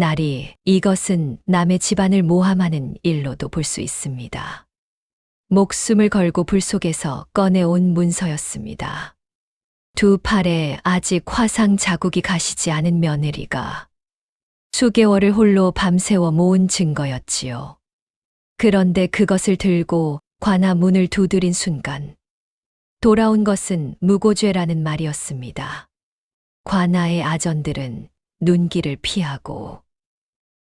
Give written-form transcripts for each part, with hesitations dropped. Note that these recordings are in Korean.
나리, 이것은 남의 집안을 모함하는 일로도 볼 수 있습니다. 목숨을 걸고 불 속에서 꺼내온 문서였습니다. 두 팔에 아직 화상 자국이 가시지 않은 며느리가 수개월을 홀로 밤새워 모은 증거였지요. 그런데 그것을 들고 관아 문을 두드린 순간 돌아온 것은 무고죄라는 말이었습니다. 관아의 아전들은 눈길을 피하고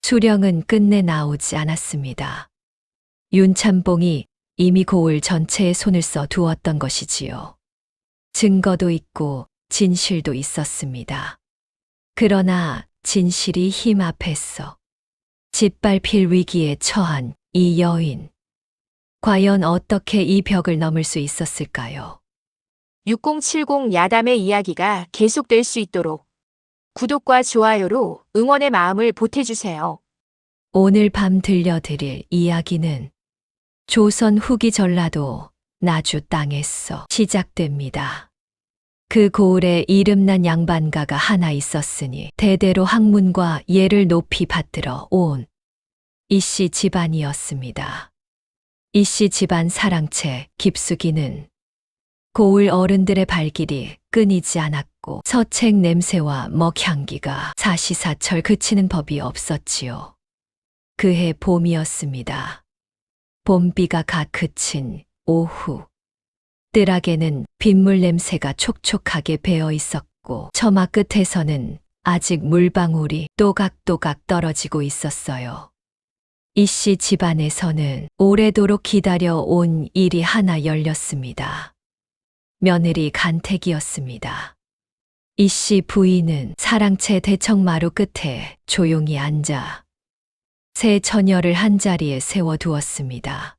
수령은 끝내 나오지 않았습니다. 윤참봉이 이미 고을 전체에 손을 써 두었던 것이지요. 증거도 있고 진실도 있었습니다. 그러나 진실이 힘 앞에서 짓밟힐 위기에 처한 이 여인. 과연 어떻게 이 벽을 넘을 수 있었을까요? 6070 야담의 이야기가 계속될 수 있도록 구독과 좋아요로 응원의 마음을 보태주세요. 오늘 밤 들려드릴 이야기는 조선 후기 전라도 나주 땅에서 시작됩니다. 그 고을에 이름난 양반가가 하나 있었으니 대대로 학문과 예를 높이 받들어 온 이씨 집안이었습니다. 이씨 집안 사랑채 깊숙이는 고을 어른들의 발길이 끊이지 않았고 서책 냄새와 먹향기가 사시사철 그치는 법이 없었지요. 그해 봄이었습니다. 봄비가 갓 그친 오후. 뜰악에는 빗물 냄새가 촉촉하게 배어 있었고 처마 끝에서는 아직 물방울이 또각또각 떨어지고 있었어요. 이씨 집안에서는 오래도록 기다려온 일이 하나 열렸습니다. 며느리 간택이었습니다. 이씨 부인은 사랑채 대청마루 끝에 조용히 앉아 새 처녀를 한자리에 세워두었습니다.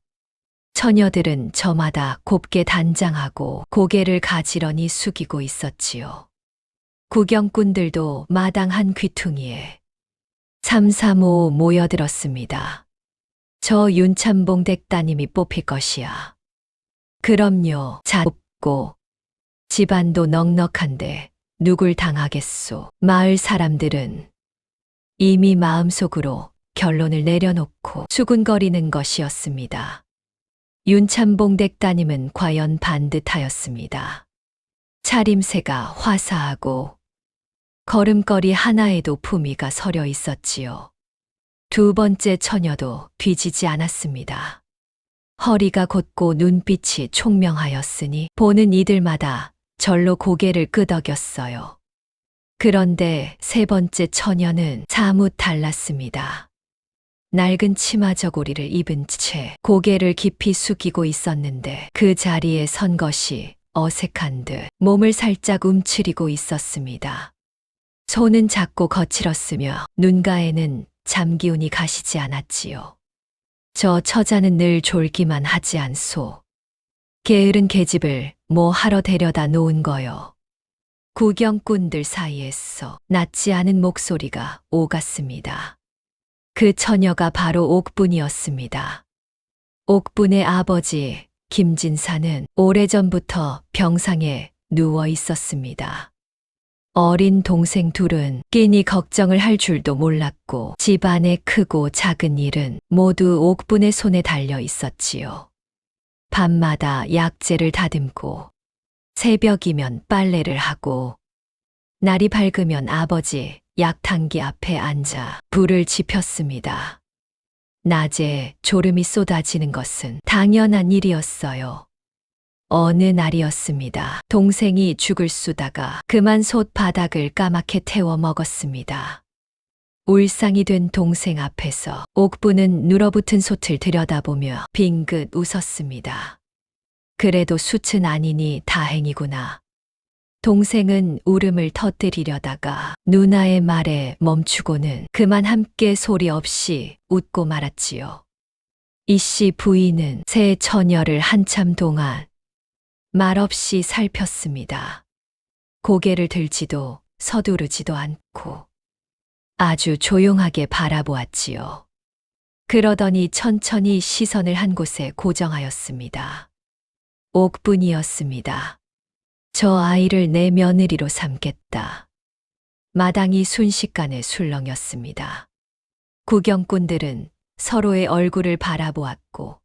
처녀들은 저마다 곱게 단장하고 고개를 가지런히 숙이고 있었지요. 구경꾼들도 마당 한 귀퉁이에 삼삼오오 모여들었습니다. 저 윤참봉 댁따님이 뽑힐 것이야. 그럼요, 잣고 집안도 넉넉한데 누굴 당하겠소. 마을 사람들은 이미 마음속으로 결론을 내려놓고 수군거리는 것이었습니다. 윤참봉 댁따님은 과연 반듯하였습니다. 차림새가 화사하고 걸음걸이 하나에도 품위가 서려 있었지요. 두 번째 처녀도 뒤지지 않았습니다. 허리가 곧고 눈빛이 총명하였으니 보는 이들마다 절로 고개를 끄덕였어요. 그런데 세 번째 처녀는 사뭇 달랐습니다. 낡은 치마 저고리를 입은 채 고개를 깊이 숙이고 있었는데 그 자리에 선 것이 어색한 듯 몸을 살짝 움츠리고 있었습니다. 손은 작고 거칠었으며 눈가에는 잠기운이 가시지 않았지요. 저 처자는 늘 졸기만 하지 않소. 게으른 계집을 뭐 하러 데려다 놓은 거요. 구경꾼들 사이에서 낫지 않은 목소리가 오갔습니다. 그 처녀가 바로 옥분이었습니다. 옥분의 아버지 김진사는 오래전부터 병상에 누워 있었습니다. 어린 동생 둘은 끼니 걱정을 할 줄도 몰랐고 집안의 크고 작은 일은 모두 옥분의 손에 달려 있었지요. 밤마다 약재를 다듬고 새벽이면 빨래를 하고 날이 밝으면 아버지 약탕기 앞에 앉아 불을 지폈습니다. 낮에 졸음이 쏟아지는 것은 당연한 일이었어요. 어느 날이었습니다. 동생이 죽을 쑤다가 그만 솥 바닥을 까맣게 태워 먹었습니다. 울상이 된 동생 앞에서 옥부는 눌어붙은 솥을 들여다보며 빙긋 웃었습니다. 그래도 숯은 아니니 다행이구나. 동생은 울음을 터뜨리려다가 누나의 말에 멈추고는 그만 함께 소리 없이 웃고 말았지요. 이씨 부인은 새 처녀를 한참 동안 말없이 살폈습니다. 고개를 들지도 서두르지도 않고 아주 조용하게 바라보았지요. 그러더니 천천히 시선을 한 곳에 고정하였습니다. 옥분이었습니다. 저 아이를 내 며느리로 삼겠다. 마당이 순식간에 술렁였습니다. 구경꾼들은 서로의 얼굴을 바라보았고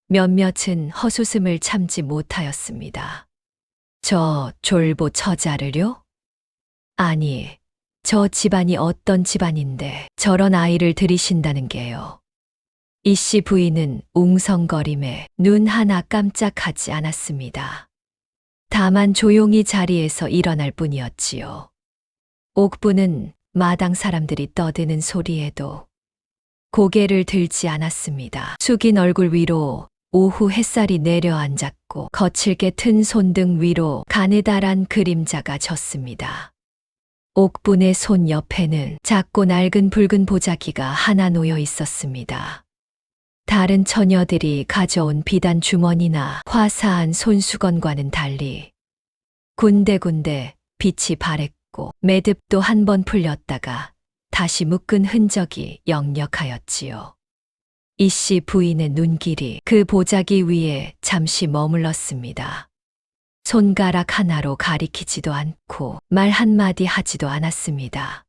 몇몇은 헛웃음을 참지 못하였습니다. 저 졸보 처자를요? 아니, 저 집안이 어떤 집안인데 저런 아이를 들이신다는 게요. 이씨 부인은 웅성거림에 눈 하나 깜짝하지 않았습니다. 다만 조용히 자리에서 일어날 뿐이었지요. 옥부는 마당 사람들이 떠드는 소리에도 고개를 들지 않았습니다. 숙인 얼굴 위로 오후 햇살이 내려앉았고 거칠게 튼 손등 위로 가느다란 그림자가 졌습니다. 옥분의 손 옆에는 작고 낡은 붉은 보자기가 하나 놓여 있었습니다. 다른 처녀들이 가져온 비단 주머니나 화사한 손수건과는 달리 군데군데 빛이 바랬고 매듭도 한 번 풀렸다가 다시 묶은 흔적이 역력하였지요. 이씨 부인의 눈길이 그 보자기 위에 잠시 머물렀습니다. 손가락 하나로 가리키지도 않고 말 한마디 하지도 않았습니다.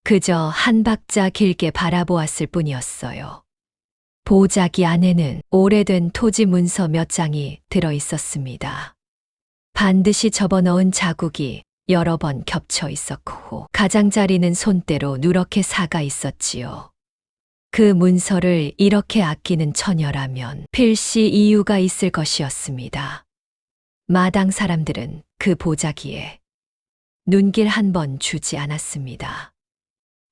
그저 한 박자 길게 바라보았을 뿐이었어요. 보자기 안에는 오래된 토지 문서 몇 장이 들어 있었습니다. 반드시 접어넣은 자국이 여러 번 겹쳐 있었고 가장자리는 손때로 누렇게 사가 있었지요. 그 문서를 이렇게 아끼는 처녀라면 필시 이유가 있을 것이었습니다. 마당 사람들은 그 보자기에 눈길 한 번 주지 않았습니다.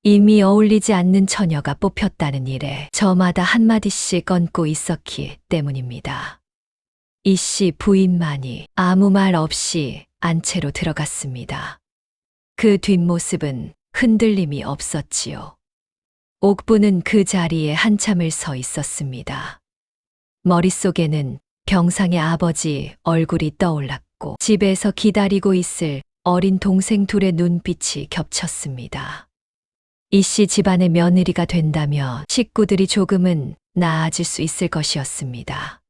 이미 어울리지 않는 처녀가 뽑혔다는 일에 저마다 한마디씩 얹고 있었기 때문입니다. 이씨 부인만이 아무 말 없이 안채로 들어갔습니다. 그 뒷모습은 흔들림이 없었지요. 옥부는 그 자리에 한참을 서 있었습니다. 머릿속에는 병상의 아버지 얼굴이 떠올랐고 집에서 기다리고 있을 어린 동생 둘의 눈빛이 겹쳤습니다. 이씨 집안의 며느리가 된다면 식구들이 조금은 나아질 수 있을 것이었습니다.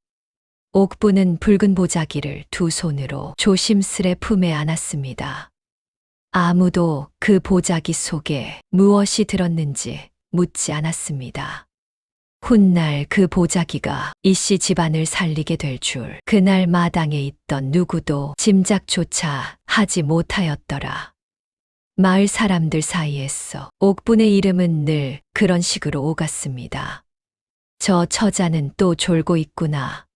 옥부는 붉은 보자기를 두 손으로 조심스레 품에 안았습니다. 아무도 그 보자기 속에 무엇이 들었는지 묻지 않았습니다. 훗날 그 보자기가 이씨 집안을 살리게 될 줄 그날 마당에 있던 누구도 짐작조차 하지 못하였더라. 마을 사람들 사이에서 옥분의 이름은 늘 그런 식으로 오갔습니다. 저 처자는 또 졸고 있구나.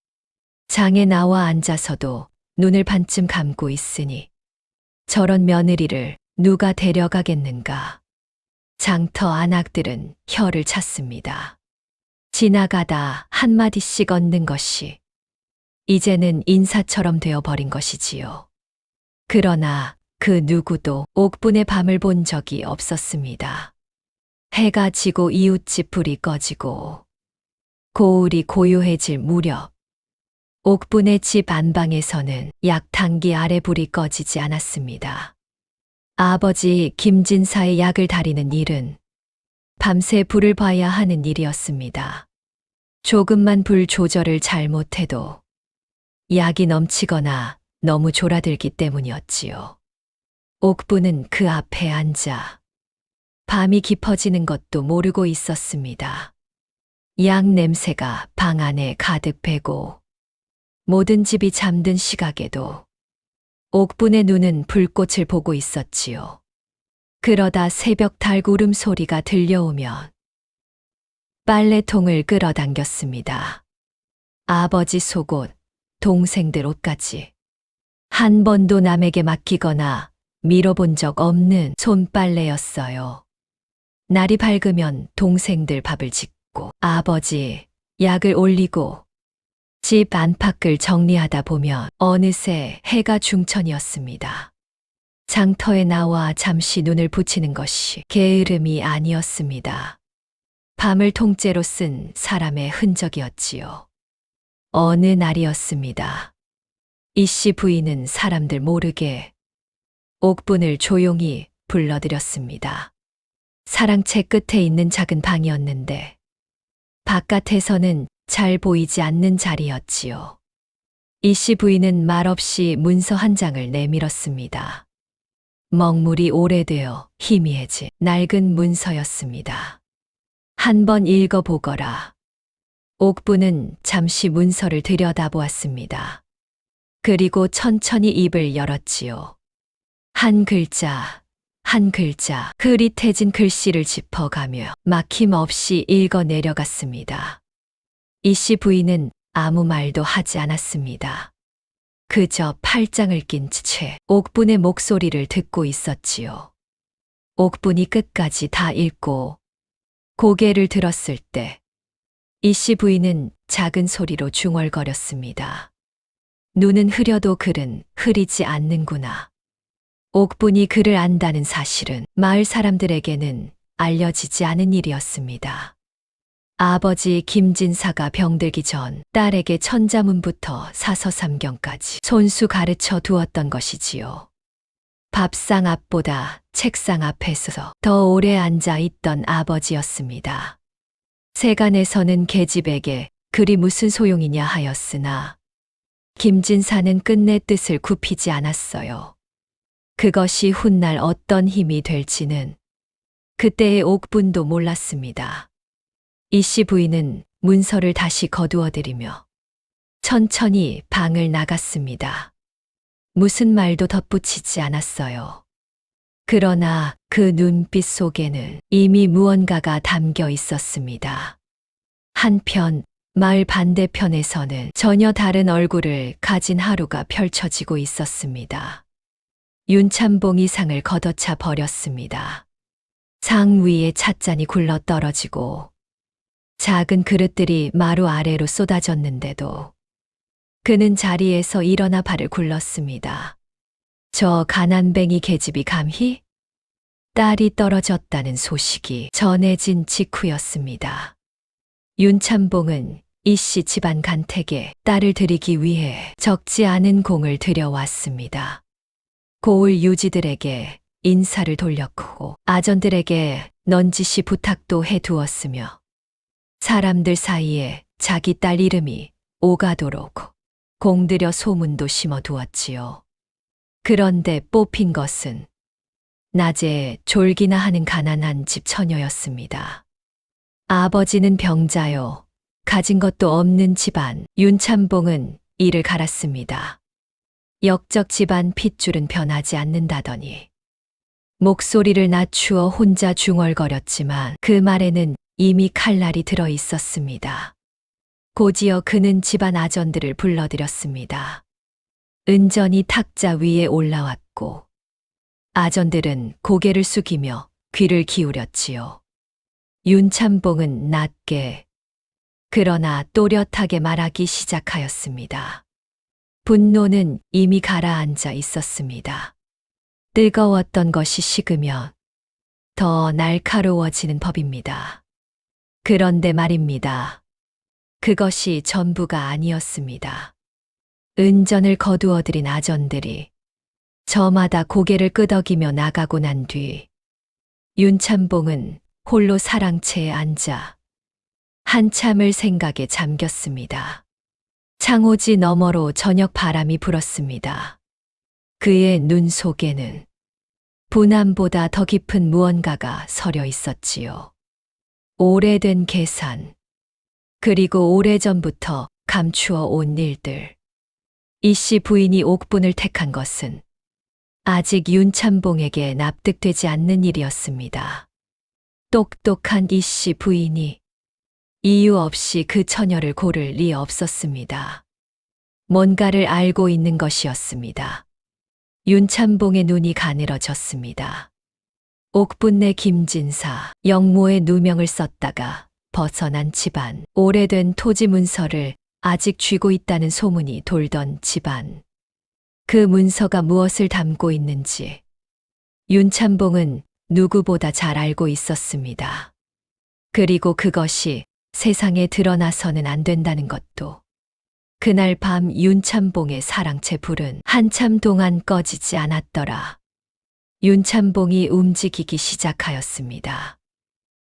장에 나와 앉아서도 눈을 반쯤 감고 있으니 저런 며느리를 누가 데려가겠는가. 장터 안악들은 혀를 찼습니다. 지나가다 한마디씩 얻는 것이 이제는 인사처럼 되어버린 것이지요. 그러나 그 누구도 옥분의 밤을 본 적이 없었습니다. 해가 지고 이웃집 불이 꺼지고 고울이 고요해질 무렵 옥분의 집 안방에서는 약탕기 아래 불이 꺼지지 않았습니다. 아버지 김진사의 약을 다리는 일은 밤새 불을 봐야 하는 일이었습니다. 조금만 불 조절을 잘못해도 약이 넘치거나 너무 졸아들기 때문이었지요. 옥부는 그 앞에 앉아 밤이 깊어지는 것도 모르고 있었습니다. 약 냄새가 방 안에 가득 배고 모든 집이 잠든 시각에도 옥분의 눈은 불꽃을 보고 있었지요. 그러다 새벽 달 울음소리가 들려오면 빨래통을 끌어당겼습니다. 아버지 속옷, 동생들 옷까지 한 번도 남에게 맡기거나 밀어본 적 없는 손빨래였어요. 날이 밝으면 동생들 밥을 짓고 아버지 약을 올리고 집 안팎을 정리하다 보면 어느새 해가 중천이었습니다. 장터에 나와 잠시 눈을 붙이는 것이 게으름이 아니었습니다. 밤을 통째로 쓴 사람의 흔적이었지요. 어느 날이었습니다. 이씨 부인은 사람들 모르게 옥분을 조용히 불러들였습니다. 사랑채 끝에 있는 작은 방이었는데 바깥에서는 잘 보이지 않는 자리였지요. 이씨 부인은 말없이 문서 한 장을 내밀었습니다. 먹물이 오래되어 희미해진 낡은 문서였습니다. 한번 읽어보거라. 옥부는 잠시 문서를 들여다보았습니다. 그리고 천천히 입을 열었지요. 한 글자, 한 글자 흐릿해진 글씨를 짚어가며 막힘없이 읽어 내려갔습니다. 이씨 부인은 아무 말도 하지 않았습니다. 그저 팔짱을 낀 채 옥분의 목소리를 듣고 있었지요. 옥분이 끝까지 다 읽고 고개를 들었을 때 이씨 부인은 작은 소리로 중얼거렸습니다. 눈은 흐려도 글은 흐리지 않는구나. 옥분이 글을 안다는 사실은 마을 사람들에게는 알려지지 않은 일이었습니다. 아버지 김진사가 병들기 전 딸에게 천자문부터 사서삼경까지 손수 가르쳐 두었던 것이지요. 밥상 앞보다 책상 앞에서 더 오래 앉아 있던 아버지였습니다. 세간에서는 계집에게 글이 무슨 소용이냐 하였으나 김진사는 끝내 뜻을 굽히지 않았어요. 그것이 훗날 어떤 힘이 될지는 그때의 옥분도 몰랐습니다. 이씨 부인은 문서를 다시 거두어들이며 천천히 방을 나갔습니다. 무슨 말도 덧붙이지 않았어요. 그러나 그 눈빛 속에는 이미 무언가가 담겨 있었습니다. 한편 마을 반대편에서는 전혀 다른 얼굴을 가진 하루가 펼쳐지고 있었습니다. 윤참봉이 상을 걷어차 버렸습니다. 상 위에 찻잔이 굴러 떨어지고 작은 그릇들이 마루 아래로 쏟아졌는데도 그는 자리에서 일어나 발을 굴렀습니다. 저 가난뱅이 계집이 감히 딸이 떨어졌다는 소식이 전해진 직후였습니다. 윤참봉은 이씨 집안 간택에 딸을 드리기 위해 적지 않은 공을 들여왔습니다. 고을 유지들에게 인사를 돌렸고 아전들에게 넌지시 부탁도 해두었으며 사람들 사이에 자기 딸 이름이 오가도록 공들여 소문도 심어두었지요. 그런데 뽑힌 것은 낮에 졸기나 하는 가난한 집 처녀였습니다. 아버지는 병자요. 가진 것도 없는 집안 윤참봉은 이를 갈았습니다. 역적 집안 핏줄은 변하지 않는다더니 목소리를 낮추어 혼자 중얼거렸지만 그 말에는 이미 칼날이 들어 있었습니다. 곧이어 그는 집안 아전들을 불러들였습니다. 은전이 탁자 위에 올라왔고 아전들은 고개를 숙이며 귀를 기울였지요. 윤참봉은 낮게 그러나 또렷하게 말하기 시작하였습니다. 분노는 이미 가라앉아 있었습니다. 뜨거웠던 것이 식으면 더 날카로워지는 법입니다. 그런데 말입니다. 그것이 전부가 아니었습니다. 은전을 거두어들인 아전들이 저마다 고개를 끄덕이며 나가고 난 뒤 윤참봉은 홀로 사랑채에 앉아 한참을 생각에 잠겼습니다. 창호지 너머로 저녁 바람이 불었습니다. 그의 눈 속에는 분함보다 더 깊은 무언가가 서려 있었지요. 오래된 계산, 그리고 오래전부터 감추어 온 일들. 이씨 부인이 옥분을 택한 것은 아직 윤참봉에게 납득되지 않는 일이었습니다. 똑똑한 이씨 부인이 이유 없이 그 처녀를 고를 리 없었습니다. 뭔가를 알고 있는 것이었습니다. 윤참봉의 눈이 가늘어졌습니다. 옥분내 김진사, 영모의 누명을 썼다가 벗어난 집안, 오래된 토지 문서를 아직 쥐고 있다는 소문이 돌던 집안. 그 문서가 무엇을 담고 있는지 윤참봉은 누구보다 잘 알고 있었습니다. 그리고 그것이 세상에 드러나서는 안 된다는 것도. 그날 밤 윤참봉의 사랑채 불은 한참 동안 꺼지지 않았더라. 윤참봉이 움직이기 시작하였습니다.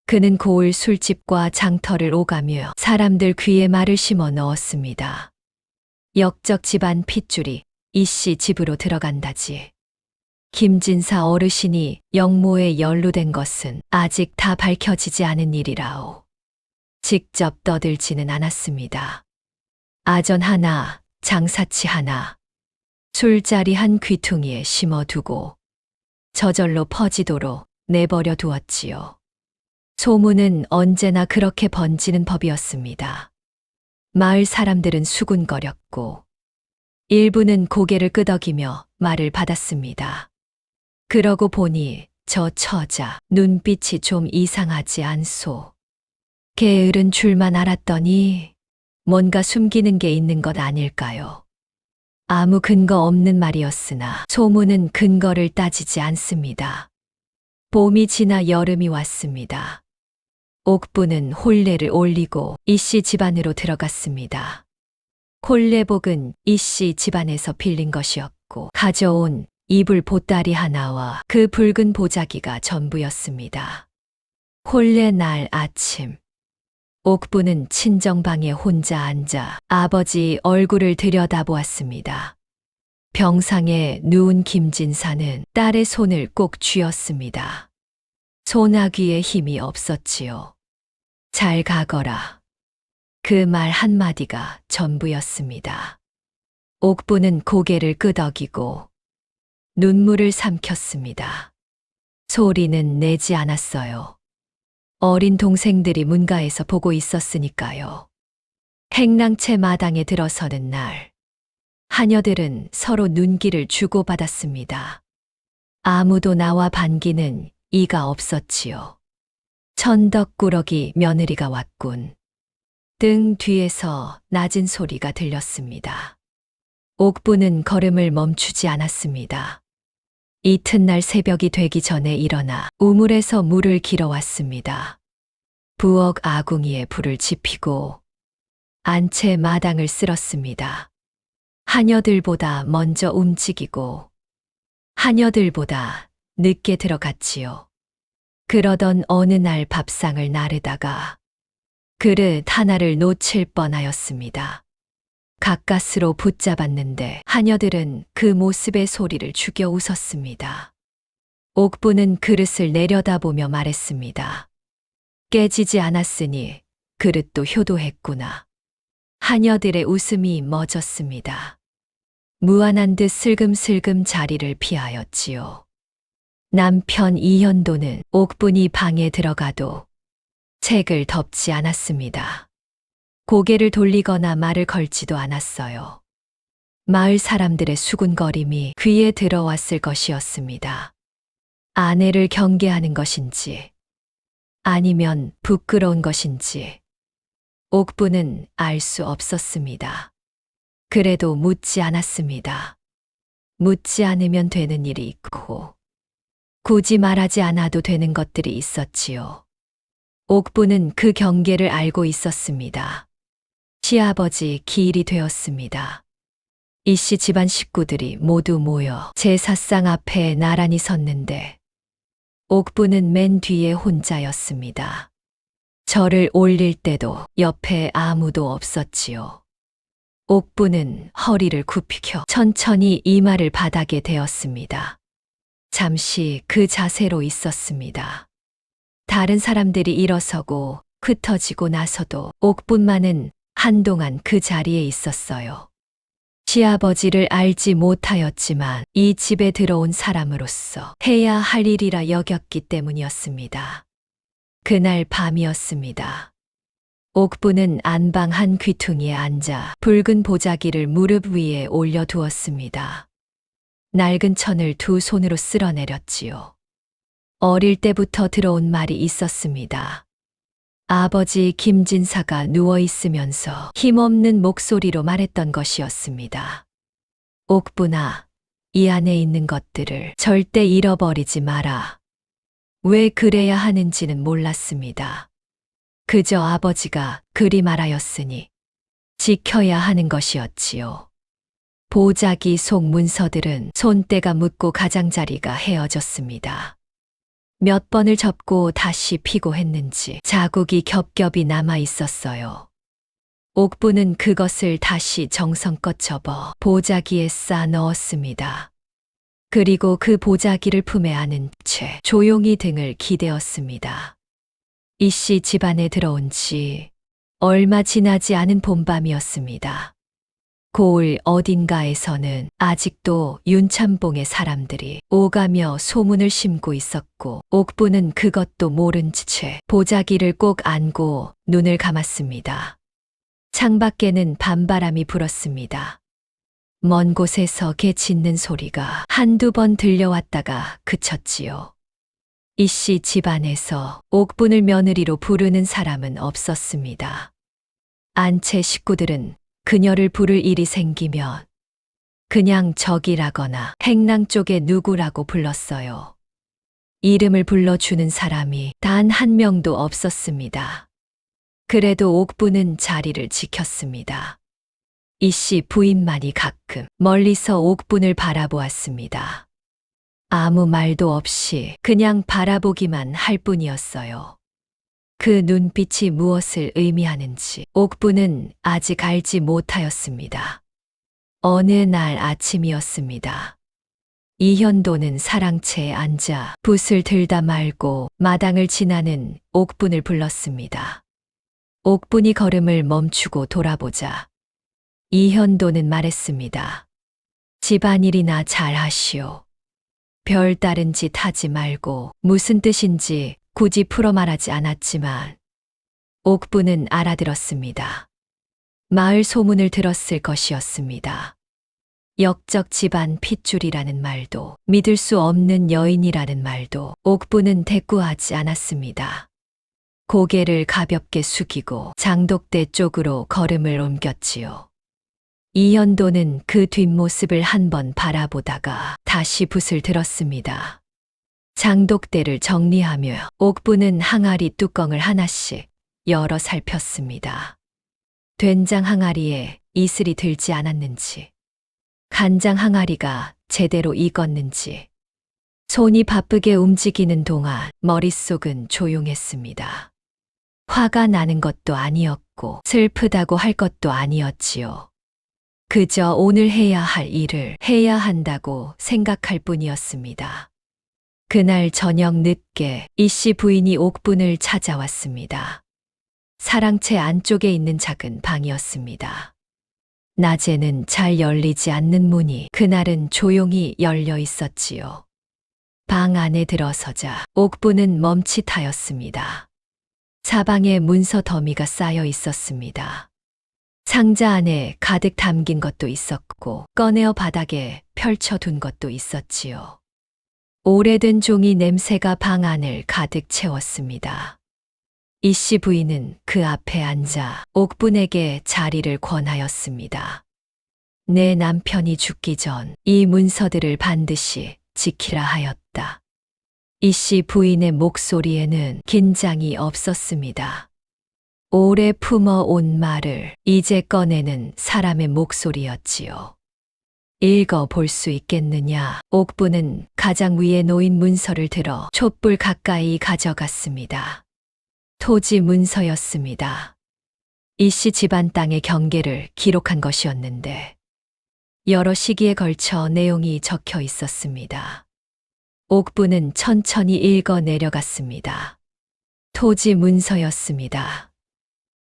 그는 고을 술집과 장터를 오가며 사람들 귀에 말을 심어 넣었습니다. 역적 집안 핏줄이 이씨 집으로 들어간다지. 김진사 어르신이 영모에 연루된 것은 아직 다 밝혀지지 않은 일이라오. 직접 떠들지는 않았습니다. 아전 하나, 장사치 하나, 술자리 한 귀퉁이에 심어두고 저절로 퍼지도록 내버려 두었지요. 소문은 언제나 그렇게 번지는 법이었습니다. 마을 사람들은 수군거렸고 일부는 고개를 끄덕이며 말을 받았습니다. 그러고 보니 저 처자 눈빛이 좀 이상하지 않소. 게으른 줄만 알았더니 뭔가 숨기는 게 있는 것 아닐까요? 아무 근거 없는 말이었으나 소문은 근거를 따지지 않습니다. 봄이 지나 여름이 왔습니다. 옥부는 혼례를 올리고 이씨 집안으로 들어갔습니다. 혼례복은 이씨 집안에서 빌린 것이었고 가져온 이불 보따리 하나와 그 붉은 보자기가 전부였습니다. 혼례 날 아침 옥부는 친정방에 혼자 앉아 아버지 얼굴을 들여다보았습니다. 병상에 누운 김진사는 딸의 손을 꼭 쥐었습니다. 소나귀에 힘이 없었지요. 잘 가거라. 그 말 한마디가 전부였습니다. 옥부는 고개를 끄덕이고 눈물을 삼켰습니다. 소리는 내지 않았어요. 어린 동생들이 문가에서 보고 있었으니까요. 행랑채 마당에 들어서는 날, 하녀들은 서로 눈길을 주고받았습니다. 아무도 나와 반기는 이가 없었지요. 천덕꾸러기 며느리가 왔군. 등 뒤에서 낮은 소리가 들렸습니다. 옥부는 걸음을 멈추지 않았습니다. 이튿날 새벽이 되기 전에 일어나 우물에서 물을 길어왔습니다. 부엌 아궁이에 불을 지피고 안채 마당을 쓸었습니다. 하녀들보다 먼저 움직이고 하녀들보다 늦게 들어갔지요. 그러던 어느 날 밥상을 나르다가 그릇 하나를 놓칠 뻔하였습니다. 가까스로 붙잡았는데 하녀들은 그 모습의 소리를 죽여 웃었습니다. 옥부는 그릇을 내려다보며 말했습니다. 깨지지 않았으니 그릇도 효도했구나. 하녀들의 웃음이 멎었습니다. 무안한 듯 슬금슬금 자리를 피하였지요. 남편 이현도는 옥분이 방에 들어가도 책을 덮지 않았습니다. 고개를 돌리거나 말을 걸지도 않았어요. 마을 사람들의 수군거림이 귀에 들어왔을 것이었습니다. 아내를 경계하는 것인지 아니면 부끄러운 것인지 옥부는 알 수 없었습니다. 그래도 묻지 않았습니다. 묻지 않으면 되는 일이 있고 굳이 말하지 않아도 되는 것들이 있었지요. 옥부는 그 경계를 알고 있었습니다. 시아버지 기일이 되었습니다. 이씨 집안 식구들이 모두 모여 제사상 앞에 나란히 섰는데 옥부는 맨 뒤에 혼자였습니다. 절을 올릴 때도 옆에 아무도 없었지요. 옥부는 허리를 굽히켜 천천히 이마를 바닥에 대었습니다. 잠시 그 자세로 있었습니다. 다른 사람들이 일어서고 흩어지고 나서도 옥부만은 한동안 그 자리에 있었어요. 시아버지를 알지 못하였지만 이 집에 들어온 사람으로서 해야 할 일이라 여겼기 때문이었습니다. 그날 밤이었습니다. 옥부는 안방 한 귀퉁이에 앉아 붉은 보자기를 무릎 위에 올려두었습니다. 낡은 천을 두 손으로 쓸어내렸지요. 어릴 때부터 들어온 말이 있었습니다. 아버지 김진사가 누워있으면서 힘없는 목소리로 말했던 것이었습니다. 옥부나, 이 안에 있는 것들을 절대 잃어버리지 마라. 왜 그래야 하는지는 몰랐습니다. 그저 아버지가 그리 말하였으니 지켜야 하는 것이었지요. 보자기 속 문서들은 손때가 묻고 가장자리가 헤어졌습니다. 몇 번을 접고 다시 피고 했는지 자국이 겹겹이 남아 있었어요. 옥부는 그것을 다시 정성껏 접어 보자기에 싸 넣었습니다. 그리고 그 보자기를 품에 안은 채 조용히 등을 기대었습니다. 이씨 집안에 들어온 지 얼마 지나지 않은 봄밤이었습니다. 고을 어딘가에서는 아직도 윤참봉의 사람들이 오가며 소문을 심고 있었고 옥부는 그것도 모른 채 보자기를 꼭 안고 눈을 감았습니다. 창밖에는 밤바람이 불었습니다. 먼 곳에서 개 짖는 소리가 한두 번 들려왔다가 그쳤지요. 이씨 집안에서 옥분을 며느리로 부르는 사람은 없었습니다. 안채 식구들은 그녀를 부를 일이 생기면 그냥 적이라거나 행랑 쪽에 누구라고 불렀어요. 이름을 불러주는 사람이 단 한 명도 없었습니다. 그래도 옥부는 자리를 지켰습니다. 이씨 부인만이 가끔 멀리서 옥분을 바라보았습니다. 아무 말도 없이 그냥 바라보기만 할 뿐이었어요. 그 눈빛이 무엇을 의미하는지 옥부는 아직 알지 못하였습니다. 어느 날 아침이었습니다. 이현도는 사랑채에 앉아 붓을 들다 말고 마당을 지나는 옥분을 불렀습니다. 옥분이 걸음을 멈추고 돌아보자 이현도는 말했습니다. 집안일이나 잘 하시오. 별다른 짓 하지 말고 무슨 뜻인지 굳이 풀어 말하지 않았지만 옥부는 알아들었습니다. 마을 소문을 들었을 것이었습니다. 역적 집안 핏줄이라는 말도 믿을 수 없는 여인이라는 말도 옥부는 대꾸하지 않았습니다. 고개를 가볍게 숙이고 장독대 쪽으로 걸음을 옮겼지요. 이현도는 그 뒷모습을 한번 바라보다가 다시 붓을 들었습니다. 장독대를 정리하며 옥부는 항아리 뚜껑을 하나씩 열어 살폈습니다. 된장 항아리에 이슬이 들지 않았는지, 간장 항아리가 제대로 익었는지, 손이 바쁘게 움직이는 동안 머릿속은 조용했습니다. 화가 나는 것도 아니었고 슬프다고 할 것도 아니었지요. 그저 오늘 해야 할 일을 해야 한다고 생각할 뿐이었습니다. 그날 저녁 늦게 이씨 부인이 옥분을 찾아왔습니다. 사랑채 안쪽에 있는 작은 방이었습니다. 낮에는 잘 열리지 않는 문이 그날은 조용히 열려 있었지요. 방 안에 들어서자 옥분은 멈칫하였습니다. 사방에 문서 더미가 쌓여 있었습니다. 상자 안에 가득 담긴 것도 있었고 꺼내어 바닥에 펼쳐둔 것도 있었지요. 오래된 종이 냄새가 방 안을 가득 채웠습니다. 이씨 부인은 그 앞에 앉아 옥분에게 자리를 권하였습니다. 내 남편이 죽기 전 이 문서들을 반드시 지키라 하였다. 이씨 부인의 목소리에는 긴장이 없었습니다. 오래 품어온 말을 이제 꺼내는 사람의 목소리였지요. 읽어 볼 수 있겠느냐? 옥부는 가장 위에 놓인 문서를 들어 촛불 가까이 가져갔습니다. 토지 문서였습니다. 이씨 집안 땅의 경계를 기록한 것이었는데 여러 시기에 걸쳐 내용이 적혀 있었습니다. 옥부는 천천히 읽어 내려갔습니다. 토지 문서였습니다.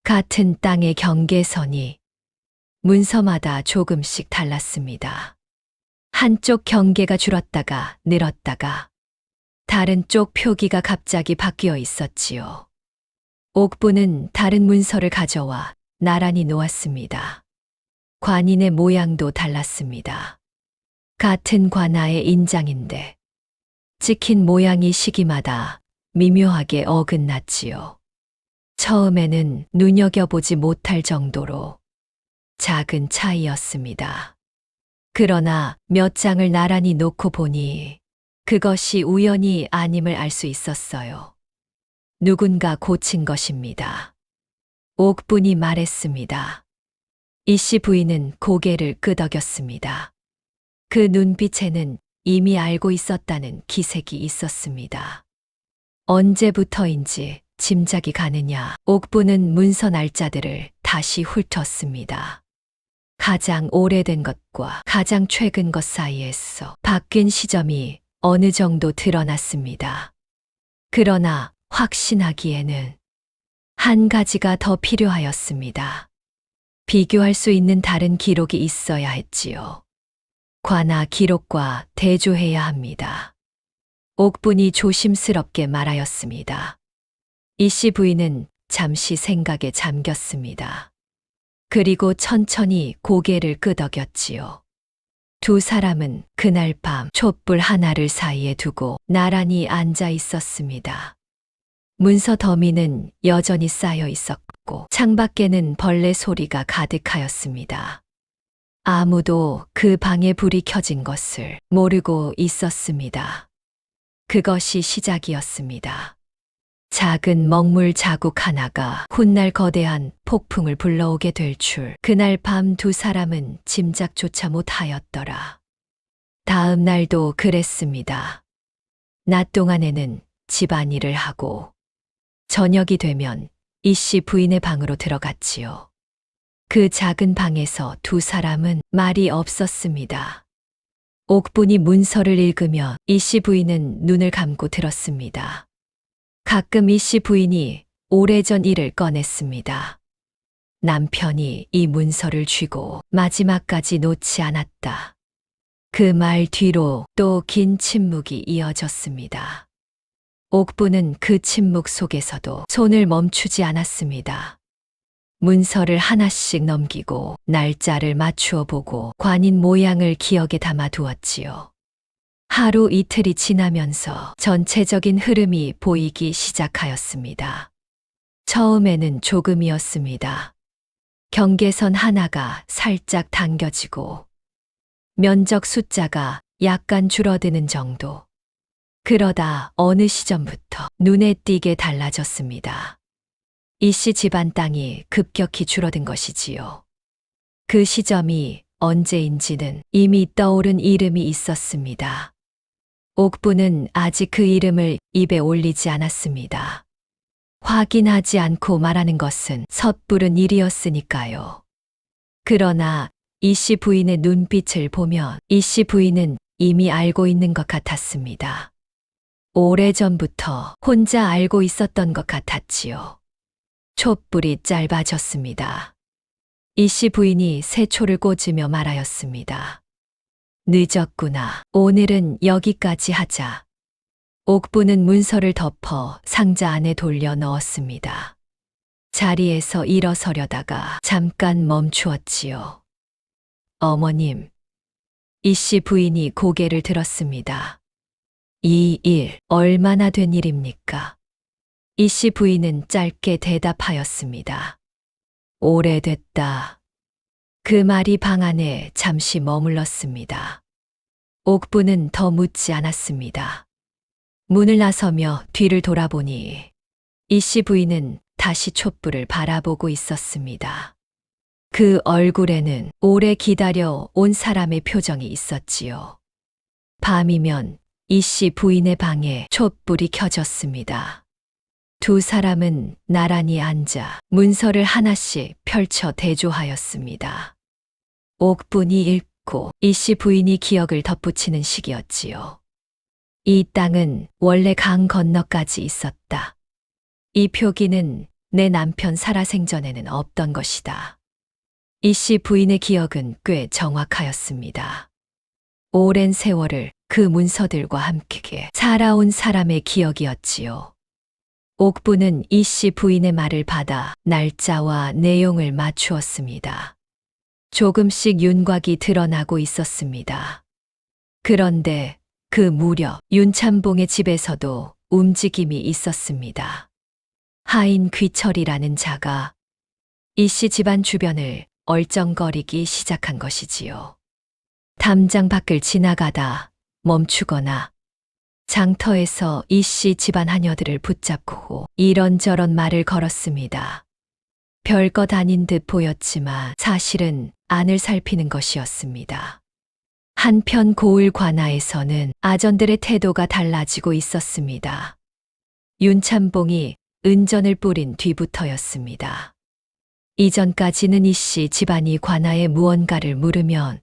같은 땅의 경계선이 문서마다 조금씩 달랐습니다. 한쪽 경계가 줄었다가 늘었다가 다른 쪽 표기가 갑자기 바뀌어 있었지요. 옥부는 다른 문서를 가져와 나란히 놓았습니다. 관인의 모양도 달랐습니다. 같은 관아의 인장인데 찍힌 모양이 시기마다 미묘하게 어긋났지요. 처음에는 눈여겨보지 못할 정도로 작은 차이였습니다. 그러나 몇 장을 나란히 놓고 보니 그것이 우연이 아님을 알 수 있었어요. 누군가 고친 것입니다. 옥분이 말했습니다. 이씨 부인은 고개를 끄덕였습니다. 그 눈빛에는 이미 알고 있었다는 기색이 있었습니다. 언제부터인지 짐작이 가느냐? 옥부는 문서 날짜들을 다시 훑었습니다. 가장 오래된 것과 가장 최근 것 사이에서 바뀐 시점이 어느 정도 드러났습니다. 그러나 확신하기에는 한 가지가 더 필요하였습니다. 비교할 수 있는 다른 기록이 있어야 했지요. 관아 기록과 대조해야 합니다. 옥분이 조심스럽게 말하였습니다. 이씨 부인은 잠시 생각에 잠겼습니다. 그리고 천천히 고개를 끄덕였지요. 두 사람은 그날 밤 촛불 하나를 사이에 두고 나란히 앉아 있었습니다. 문서 더미는 여전히 쌓여 있었고 창밖에는 벌레 소리가 가득하였습니다. 아무도 그 방에 불이 켜진 것을 모르고 있었습니다. 그것이 시작이었습니다. 작은 먹물 자국 하나가 훗날 거대한 폭풍을 불러오게 될 줄 그날 밤 두 사람은 짐작조차 못하였더라. 다음 날도 그랬습니다. 낮 동안에는 집안일을 하고 저녁이 되면 이씨 부인의 방으로 들어갔지요. 그 작은 방에서 두 사람은 말이 없었습니다. 옥분이 문서를 읽으며 이씨 부인은 눈을 감고 들었습니다. 가끔 이씨 부인이 오래전 일을 꺼냈습니다. 남편이 이 문서를 쥐고 마지막까지 놓지 않았다. 그 말 뒤로 또 긴 침묵이 이어졌습니다. 옥분은 그 침묵 속에서도 손을 멈추지 않았습니다. 문서를 하나씩 넘기고 날짜를 맞추어 보고 관인 모양을 기억에 담아 두었지요. 하루 이틀이 지나면서 전체적인 흐름이 보이기 시작하였습니다. 처음에는 조금이었습니다. 경계선 하나가 살짝 당겨지고 면적 숫자가 약간 줄어드는 정도. 그러다 어느 시점부터 눈에 띄게 달라졌습니다. 이씨 집안 땅이 급격히 줄어든 것이지요. 그 시점이 언제인지는 이미 떠오른 이름이 있었습니다. 옥분은 아직 그 이름을 입에 올리지 않았습니다. 확인하지 않고 말하는 것은 섣부른 일이었으니까요. 그러나 이씨 부인의 눈빛을 보면 이씨 부인은 이미 알고 있는 것 같았습니다. 오래전부터 혼자 알고 있었던 것 같았지요. 촛불이 짧아졌습니다. 이씨 부인이 새초를 꽂으며 말하였습니다. 늦었구나. 오늘은 여기까지 하자. 옥분은 문서를 덮어 상자 안에 돌려 넣었습니다. 자리에서 일어서려다가 잠깐 멈추었지요. 어머님. 이씨 부인이 고개를 들었습니다. 이 일 얼마나 된 일입니까? 이씨 부인은 짧게 대답하였습니다. 오래됐다. 그 말이 방 안에 잠시 머물렀습니다. 옥분은 더 묻지 않았습니다. 문을 나서며 뒤를 돌아보니 이씨 부인은 다시 촛불을 바라보고 있었습니다. 그 얼굴에는 오래 기다려 온 사람의 표정이 있었지요. 밤이면 이씨 부인의 방에 촛불이 켜졌습니다. 두 사람은 나란히 앉아 문서를 하나씩 펼쳐 대조하였습니다. 옥분이 읽고 이씨 부인이 기억을 덧붙이는 시기였지요. 이 땅은 원래 강 건너까지 있었다. 이 표기는 내 남편 살아생전에는 없던 것이다. 이씨 부인의 기억은 꽤 정확하였습니다. 오랜 세월을 그 문서들과 함께 살아온 사람의 기억이었지요. 옥분은 이씨 부인의 말을 받아 날짜와 내용을 맞추었습니다. 조금씩 윤곽이 드러나고 있었습니다. 그런데 그 무렵 윤참봉의 집에서도 움직임이 있었습니다. 하인 귀철이라는 자가 이씨 집안 주변을 얼쩡거리기 시작한 것이지요. 담장 밖을 지나가다 멈추거나 장터에서 이씨 집안 하녀들을 붙잡고 이런저런 말을 걸었습니다. 별것 아닌 듯 보였지만 사실은 안을 살피는 것이었습니다. 한편 고을 관아에서는 아전들의 태도가 달라지고 있었습니다. 윤참봉이 은전을 뿌린 뒤부터였습니다. 이전까지는 이씨 집안이 관아에 무언가를 물으면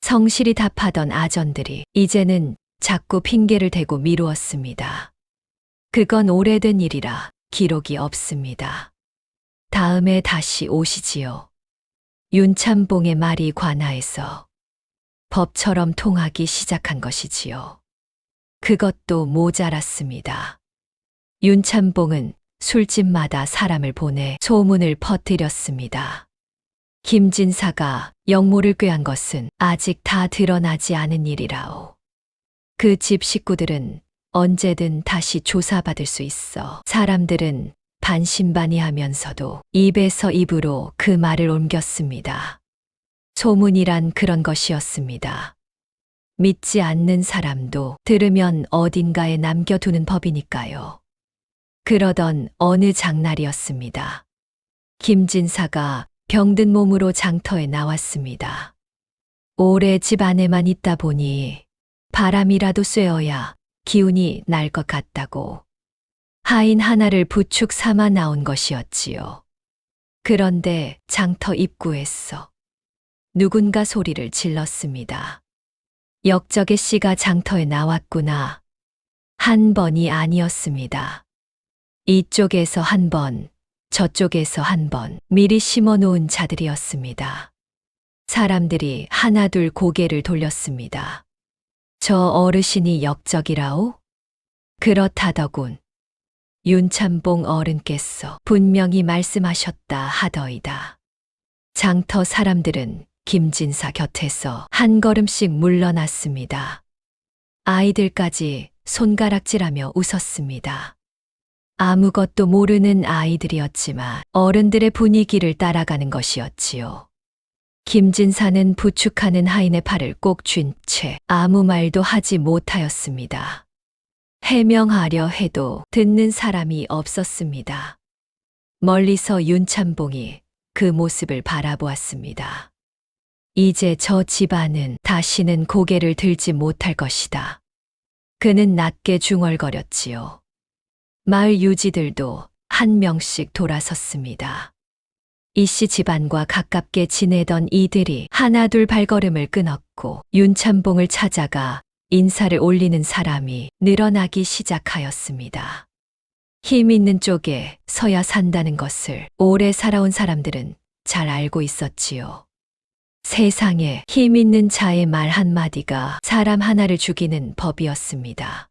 성실히 답하던 아전들이 이제는 자꾸 핑계를 대고 미루었습니다. 그건 오래된 일이라 기록이 없습니다. 다음에 다시 오시지요. 윤참봉의 말이 관아에서 법처럼 통하기 시작한 것이지요. 그것도 모자랐습니다. 윤참봉은 술집마다 사람을 보내 소문을 퍼뜨렸습니다. 김진사가 영모를 꾀한 것은 아직 다 드러나지 않은 일이라오. 그 집 식구들은 언제든 다시 조사받을 수 있어 사람들은 반신반의하면서도 입에서 입으로 그 말을 옮겼습니다. 소문이란 그런 것이었습니다. 믿지 않는 사람도 들으면 어딘가에 남겨두는 법이니까요. 그러던 어느 장날이었습니다. 김진사가 병든 몸으로 장터에 나왔습니다. 오래 집 안에만 있다 보니 바람이라도 쐬어야 기운이 날 것 같다고 하인 하나를 부축 삼아 나온 것이었지요. 그런데 장터 입구에서 누군가 소리를 질렀습니다. 역적의 씨가 장터에 나왔구나. 한 번이 아니었습니다. 이쪽에서 한 번, 저쪽에서 한 번 미리 심어 놓은 자들이었습니다. 사람들이 하나둘 고개를 돌렸습니다. 저 어르신이 역적이라오? 그렇다더군. 윤참봉 어른께서 분명히 말씀하셨다 하더이다. 장터 사람들은 김진사 곁에서 한 걸음씩 물러났습니다. 아이들까지 손가락질하며 웃었습니다. 아무것도 모르는 아이들이었지만 어른들의 분위기를 따라가는 것이었지요. 김진사는 부축하는 하인의 팔을 꼭 쥔 채 아무 말도 하지 못하였습니다. 해명하려 해도 듣는 사람이 없었습니다. 멀리서 윤참봉이 그 모습을 바라보았습니다. 이제 저 집안은 다시는 고개를 들지 못할 것이다. 그는 낮게 중얼거렸지요. 마을 유지들도 한 명씩 돌아섰습니다. 이씨 집안과 가깝게 지내던 이들이 하나둘 발걸음을 끊었고 윤참봉을 찾아가 인사를 올리는 사람이 늘어나기 시작하였습니다. 힘 있는 쪽에 서야 산다는 것을 오래 살아온 사람들은 잘 알고 있었지요. 세상에 힘 있는 자의 말 한마디가 사람 하나를 죽이는 법이었습니다.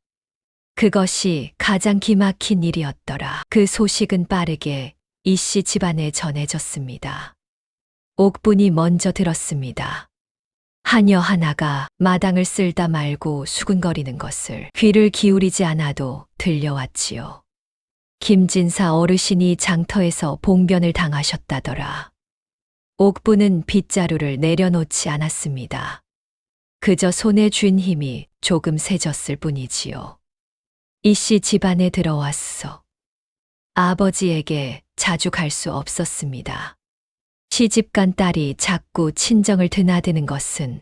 그것이 가장 기막힌 일이었더라. 그 소식은 빠르게 이씨 집안에 전해졌습니다. 옥분이 먼저 들었습니다. 하녀 하나가 마당을 쓸다 말고 수군거리는 것을 귀를 기울이지 않아도 들려왔지요. 김진사 어르신이 장터에서 봉변을 당하셨다더라. 옥분은 빗자루를 내려놓지 않았습니다. 그저 손에 쥔 힘이 조금 세졌을 뿐이지요. 이씨 집안에 들어왔어. 아버지에게 자주 갈 수 없었습니다. 시집간 딸이 자꾸 친정을 드나드는 것은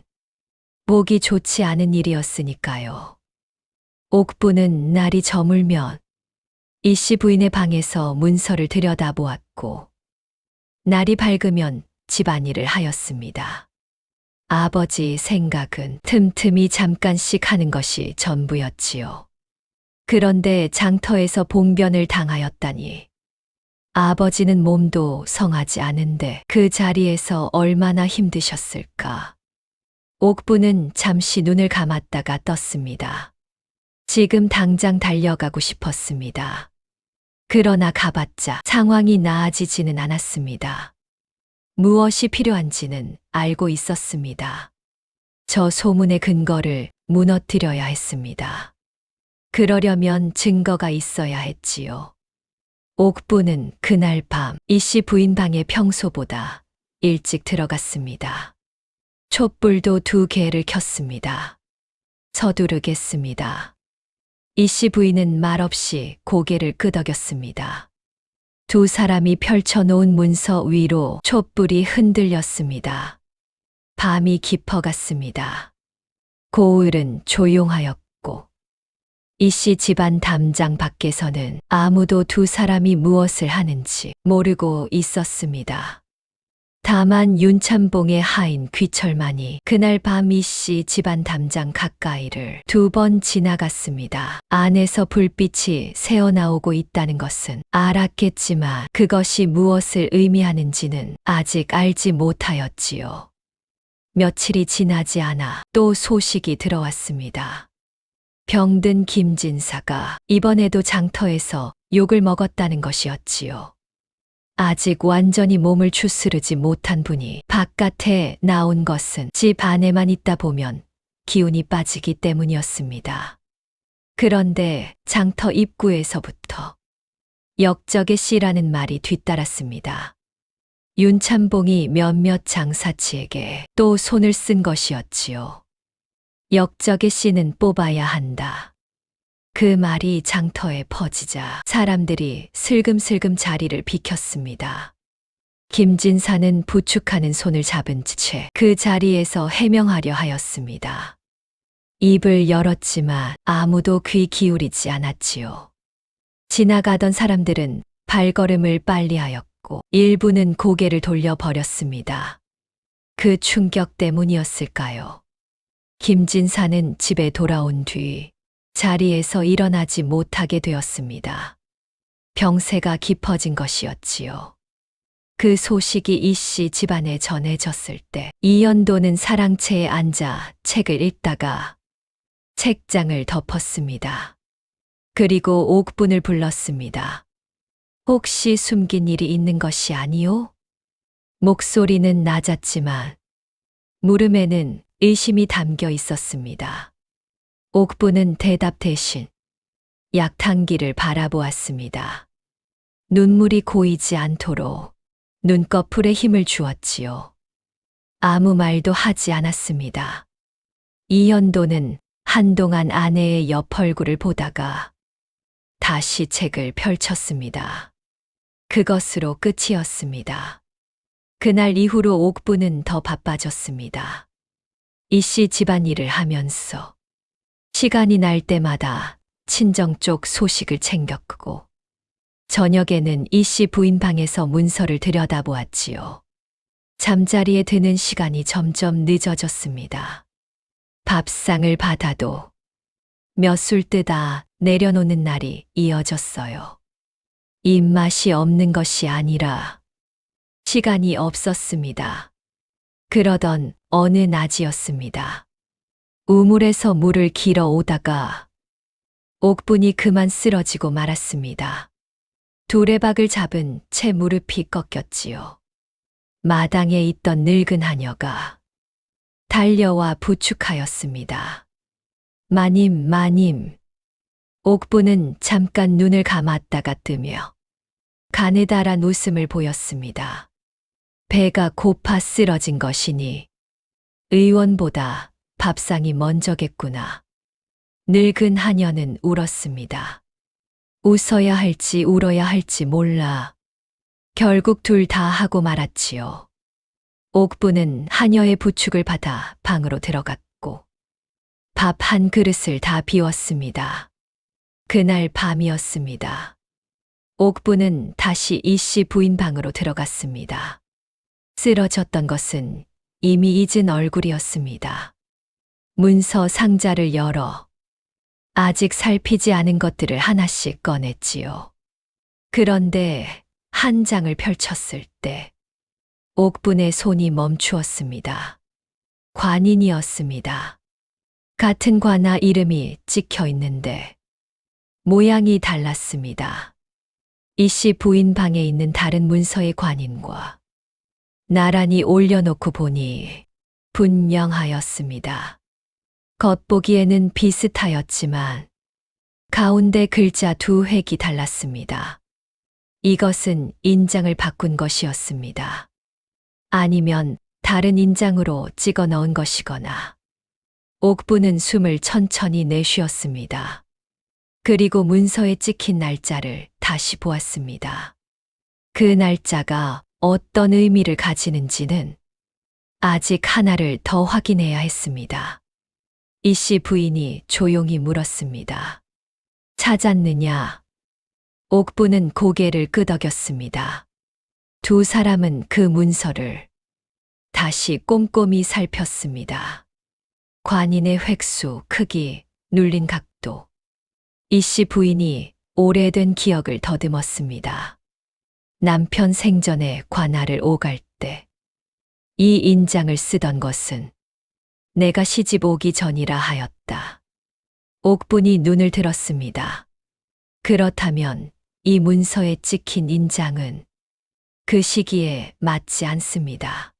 보기 좋지 않은 일이었으니까요. 옥부는 날이 저물면 이씨 부인의 방에서 문서를 들여다보았고 날이 밝으면 집안일을 하였습니다. 아버지 생각은 틈틈이 잠깐씩 하는 것이 전부였지요. 그런데 장터에서 봉변을 당하였다니 아버지는 몸도 성하지 않은데 그 자리에서 얼마나 힘드셨을까. 옥부는 잠시 눈을 감았다가 떴습니다. 지금 당장 달려가고 싶었습니다. 그러나 가봤자 상황이 나아지지는 않았습니다. 무엇이 필요한지는 알고 있었습니다. 저 소문의 근거를 무너뜨려야 했습니다. 그러려면 증거가 있어야 했지요. 옥부는 그날 밤 이씨 부인 방에 평소보다 일찍 들어갔습니다. 촛불도 2개를 켰습니다. 서두르겠습니다. 이씨 부인은 말없이 고개를 끄덕였습니다. 2 사람이 펼쳐놓은 문서 위로 촛불이 흔들렸습니다. 밤이 깊어갔습니다. 고을은 조용하였고 이씨 집안 담장 밖에서는 아무도 2 사람이 무엇을 하는지 모르고 있었습니다. 다만 윤참봉의 하인 귀철만이 그날 밤 이씨 집안 담장 가까이를 2번 지나갔습니다. 안에서 불빛이 새어나오고 있다는 것은 알았겠지만 그것이 무엇을 의미하는지는 아직 알지 못하였지요. 며칠이 지나지 않아 또 소식이 들어왔습니다. 병든 김진사가 이번에도 장터에서 욕을 먹었다는 것이었지요. 아직 완전히 몸을 추스르지 못한 분이 바깥에 나온 것은 집 안에만 있다 보면 기운이 빠지기 때문이었습니다. 그런데 장터 입구에서부터 역적의 씨라는 말이 뒤따랐습니다. 윤참봉이 몇몇 장사치에게 또 손을 쓴 것이었지요. 역적의 씨는 뽑아야 한다. 그 말이 장터에 퍼지자 사람들이 슬금슬금 자리를 비켰습니다. 김진사는 부축하는 손을 잡은 채 그 자리에서 해명하려 하였습니다. 입을 열었지만 아무도 귀 기울이지 않았지요. 지나가던 사람들은 발걸음을 빨리하였고 일부는 고개를 돌려버렸습니다. 그 충격 때문이었을까요? 김진사는 집에 돌아온 뒤 자리에서 일어나지 못하게 되었습니다. 병세가 깊어진 것이었지요. 그 소식이 이씨 집안에 전해졌을 때 이연도는 사랑채에 앉아 책을 읽다가 책장을 덮었습니다. 그리고 옥분을 불렀습니다. 혹시 숨긴 일이 있는 것이 아니오? 목소리는 낮았지만 물음에는 의심이 담겨 있었습니다. 옥분은 대답 대신 약탕기를 바라보았습니다. 눈물이 고이지 않도록 눈꺼풀에 힘을 주었지요. 아무 말도 하지 않았습니다. 이연도는 한동안 아내의 옆 얼굴을 보다가 다시 책을 펼쳤습니다. 그것으로 끝이었습니다. 그날 이후로 옥분은 더 바빠졌습니다. 이씨 집안일을 하면서 시간이 날 때마다 친정 쪽 소식을 챙겼고 저녁에는 이씨 부인 방에서 문서를 들여다보았지요. 잠자리에 드는 시간이 점점 늦어졌습니다. 밥상을 받아도 몇 술 뜨다 내려놓는 날이 이어졌어요. 입맛이 없는 것이 아니라 시간이 없었습니다. 그러던 어느 낮이었습니다. 우물에서 물을 길어 오다가 옥분이 그만 쓰러지고 말았습니다. 두레박을 잡은 채 무릎이 꺾였지요. 마당에 있던 늙은 하녀가 달려와 부축하였습니다. 마님, 마님. 옥분은 잠깐 눈을 감았다가 뜨며 가느다란 웃음을 보였습니다. 배가 고파 쓰러진 것이니 의원보다 밥상이 먼저겠구나. 늙은 하녀는 울었습니다. 웃어야 할지 울어야 할지 몰라 결국 둘 다 하고 말았지요. 옥분은 하녀의 부축을 받아 방으로 들어갔고 밥 한 그릇을 다 비웠습니다. 그날 밤이었습니다. 옥분은 다시 이씨 부인 방으로 들어갔습니다. 쓰러졌던 것은 이미 잊은 얼굴이었습니다. 문서 상자를 열어 아직 살피지 않은 것들을 하나씩 꺼냈지요. 그런데 한 장을 펼쳤을 때 옥분의 손이 멈추었습니다. 관인이었습니다. 같은 관아 이름이 찍혀 있는데 모양이 달랐습니다. 이씨 부인 방에 있는 다른 문서의 관인과 나란히 올려놓고 보니 분명하였습니다. 겉보기에는 비슷하였지만 가운데 글자 2획이 달랐습니다. 이것은 인장을 바꾼 것이었습니다. 아니면 다른 인장으로 찍어 넣은 것이거나. 옥분은 숨을 천천히 내쉬었습니다. 그리고 문서에 찍힌 날짜를 다시 보았습니다. 그 날짜가 어떤 의미를 가지는지는 아직 하나를 더 확인해야 했습니다. 이씨 부인이 조용히 물었습니다. 찾았느냐? 옥분은 고개를 끄덕였습니다. 두 사람은 그 문서를 다시 꼼꼼히 살폈습니다. 관인의 획수, 크기, 눌린 각도. 이 씨 부인이 오래된 기억을 더듬었습니다. 남편 생전에 관할을 오갈 때 이 인장을 쓰던 것은 내가 시집 오기 전이라 하였다. 옥분이 눈을 들었습니다. 그렇다면 이 문서에 찍힌 인장은 그 시기에 맞지 않습니다.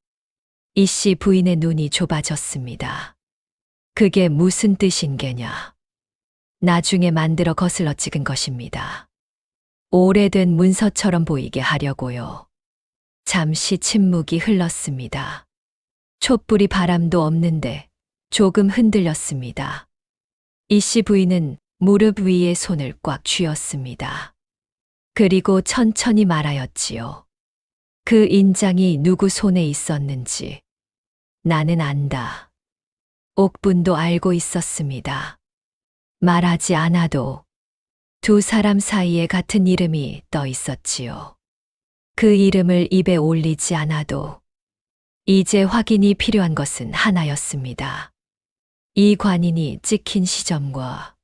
이 씨 부인의 눈이 좁아졌습니다. 그게 무슨 뜻인 게냐? 나중에 만들어 거슬러 찍은 것입니다. 오래된 문서처럼 보이게 하려고요. 잠시 침묵이 흘렀습니다. 촛불이 바람도 없는데 조금 흔들렸습니다. 이 씨 부인은 무릎 위에 손을 꽉 쥐었습니다. 그리고 천천히 말하였지요. 그 인장이 누구 손에 있었는지 나는 안다. 옥분도 알고 있었습니다. 말하지 않아도 두 사람 사이에 같은 이름이 떠 있었지요. 그 이름을 입에 올리지 않아도 이제 확인이 필요한 것은 하나였습니다. 이 관인이 찍힌 시점과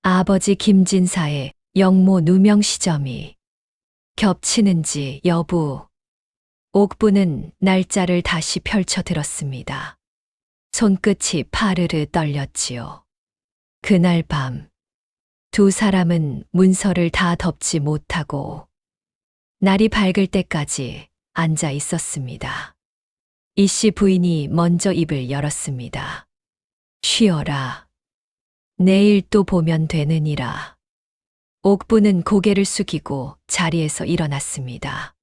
아버지 김진사의 영모 누명 시점이 겹치는지 여부. 옥부는 날짜를 다시 펼쳐 들었습니다. 손끝이 파르르 떨렸지요. 그날 밤 두 사람은 문서를 다 덮지 못하고 날이 밝을 때까지 앉아 있었습니다. 이 씨 부인이 먼저 입을 열었습니다. 쉬어라. 내일 또 보면 되느니라. 옥부는 고개를 숙이고 자리에서 일어났습니다.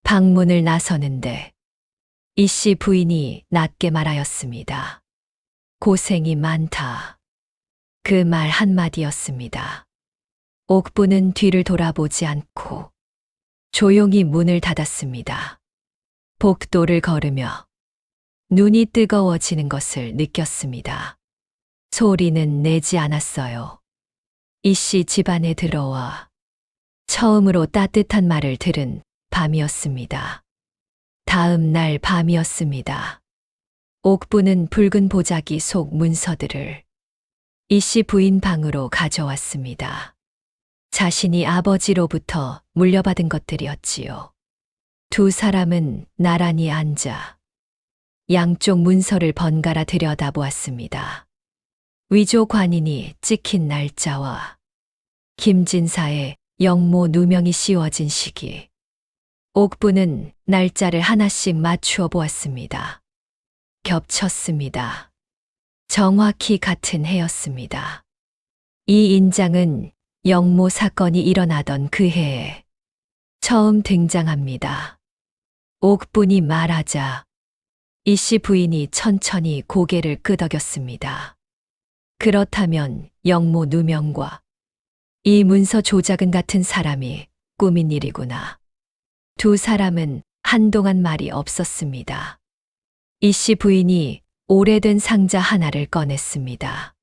방문을 나서는데 이 씨 부인이 낮게 말하였습니다. 고생이 많다. 그 말 한마디였습니다. 옥부는 뒤를 돌아보지 않고 조용히 문을 닫았습니다. 복도를 걸으며 눈이 뜨거워지는 것을 느꼈습니다. 소리는 내지 않았어요. 이 씨 집안에 들어와 처음으로 따뜻한 말을 들은 밤이었습니다. 다음 날 밤이었습니다. 옥부는 붉은 보자기 속 문서들을 이 씨 부인 방으로 가져왔습니다. 자신이 아버지로부터 물려받은 것들이었지요. 두 사람은 나란히 앉아 양쪽 문서를 번갈아 들여다보았습니다. 위조 관인이 찍힌 날짜와 김진사의 영모 누명이 씌워진 시기. 옥부는 날짜를 하나씩 맞추어 보았습니다. 겹쳤습니다. 정확히 같은 해였습니다. 이 인장은 영모 사건이 일어나던 그 해에 처음 등장합니다. 옥분이 말하자 이 씨 부인이 천천히 고개를 끄덕였습니다. 그렇다면 영모 누명과 이 문서 조작은 같은 사람이 꾸민 일이구나. 두 사람은 한동안 말이 없었습니다. 이 씨 부인이 오래된 상자 하나를 꺼냈습니다.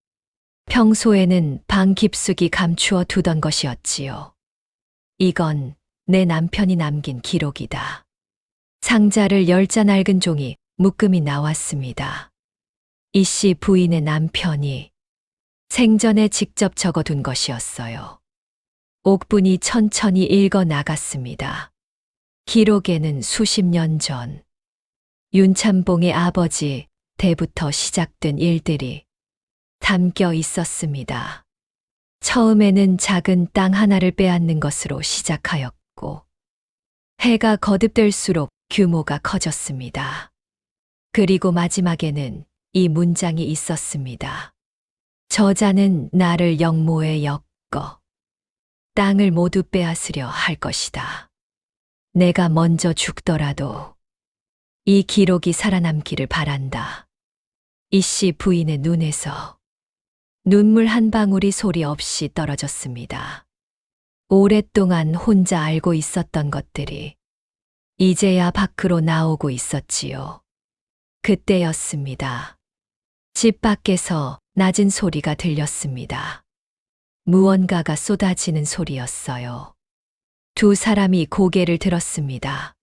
평소에는 방 깊숙이 감추어 두던 것이었지요. 이건 내 남편이 남긴 기록이다. 상자를 열자 낡은 종이 묶음이 나왔습니다. 이 씨 부인의 남편이 생전에 직접 적어둔 것이었어요. 옥분이 천천히 읽어 나갔습니다. 기록에는 수십 년 전 윤참봉의 아버지 때부터 시작된 일들이 담겨 있었습니다. 처음에는 작은 땅 하나를 빼앗는 것으로 시작하였고 해가 거듭될수록 규모가 커졌습니다. 그리고 마지막에는 이 문장이 있었습니다. 저자는 나를 영모에 엮어 땅을 모두 빼앗으려 할 것이다. 내가 먼저 죽더라도 이 기록이 살아남기를 바란다. 이 씨 부인의 눈에서 눈물 한 방울이 소리 없이 떨어졌습니다. 오랫동안 혼자 알고 있었던 것들이 이제야 밖으로 나오고 있었지요. 그때였습니다. 집 밖에서 낮은 소리가 들렸습니다. 무언가가 쏟아지는 소리였어요. 두 사람이 고개를 들었습니다.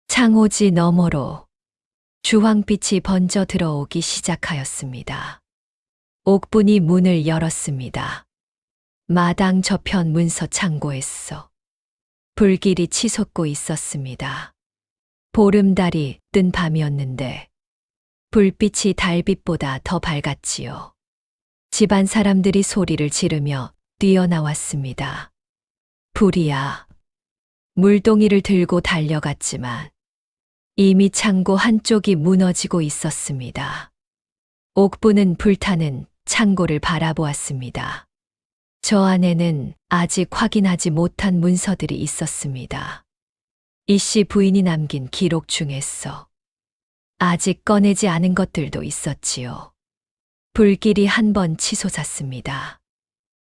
창호지 너머로 주황빛이 번져 들어오기 시작하였습니다. 옥분이 문을 열었습니다. 마당 저편 문서 창고에서 불길이 치솟고 있었습니다. 보름달이 뜬 밤이었는데 불빛이 달빛보다 더 밝았지요. 집안 사람들이 소리를 지르며 뛰어나왔습니다. 불이야. 물동이를 들고 달려갔지만 이미 창고 한쪽이 무너지고 있었습니다. 옥부는 불타는 창고를 바라보았습니다. 저 안에는 아직 확인하지 못한 문서들이 있었습니다. 이씨 부인이 남긴 기록 중에서 아직 꺼내지 않은 것들도 있었지요. 불길이 한 번 치솟았습니다.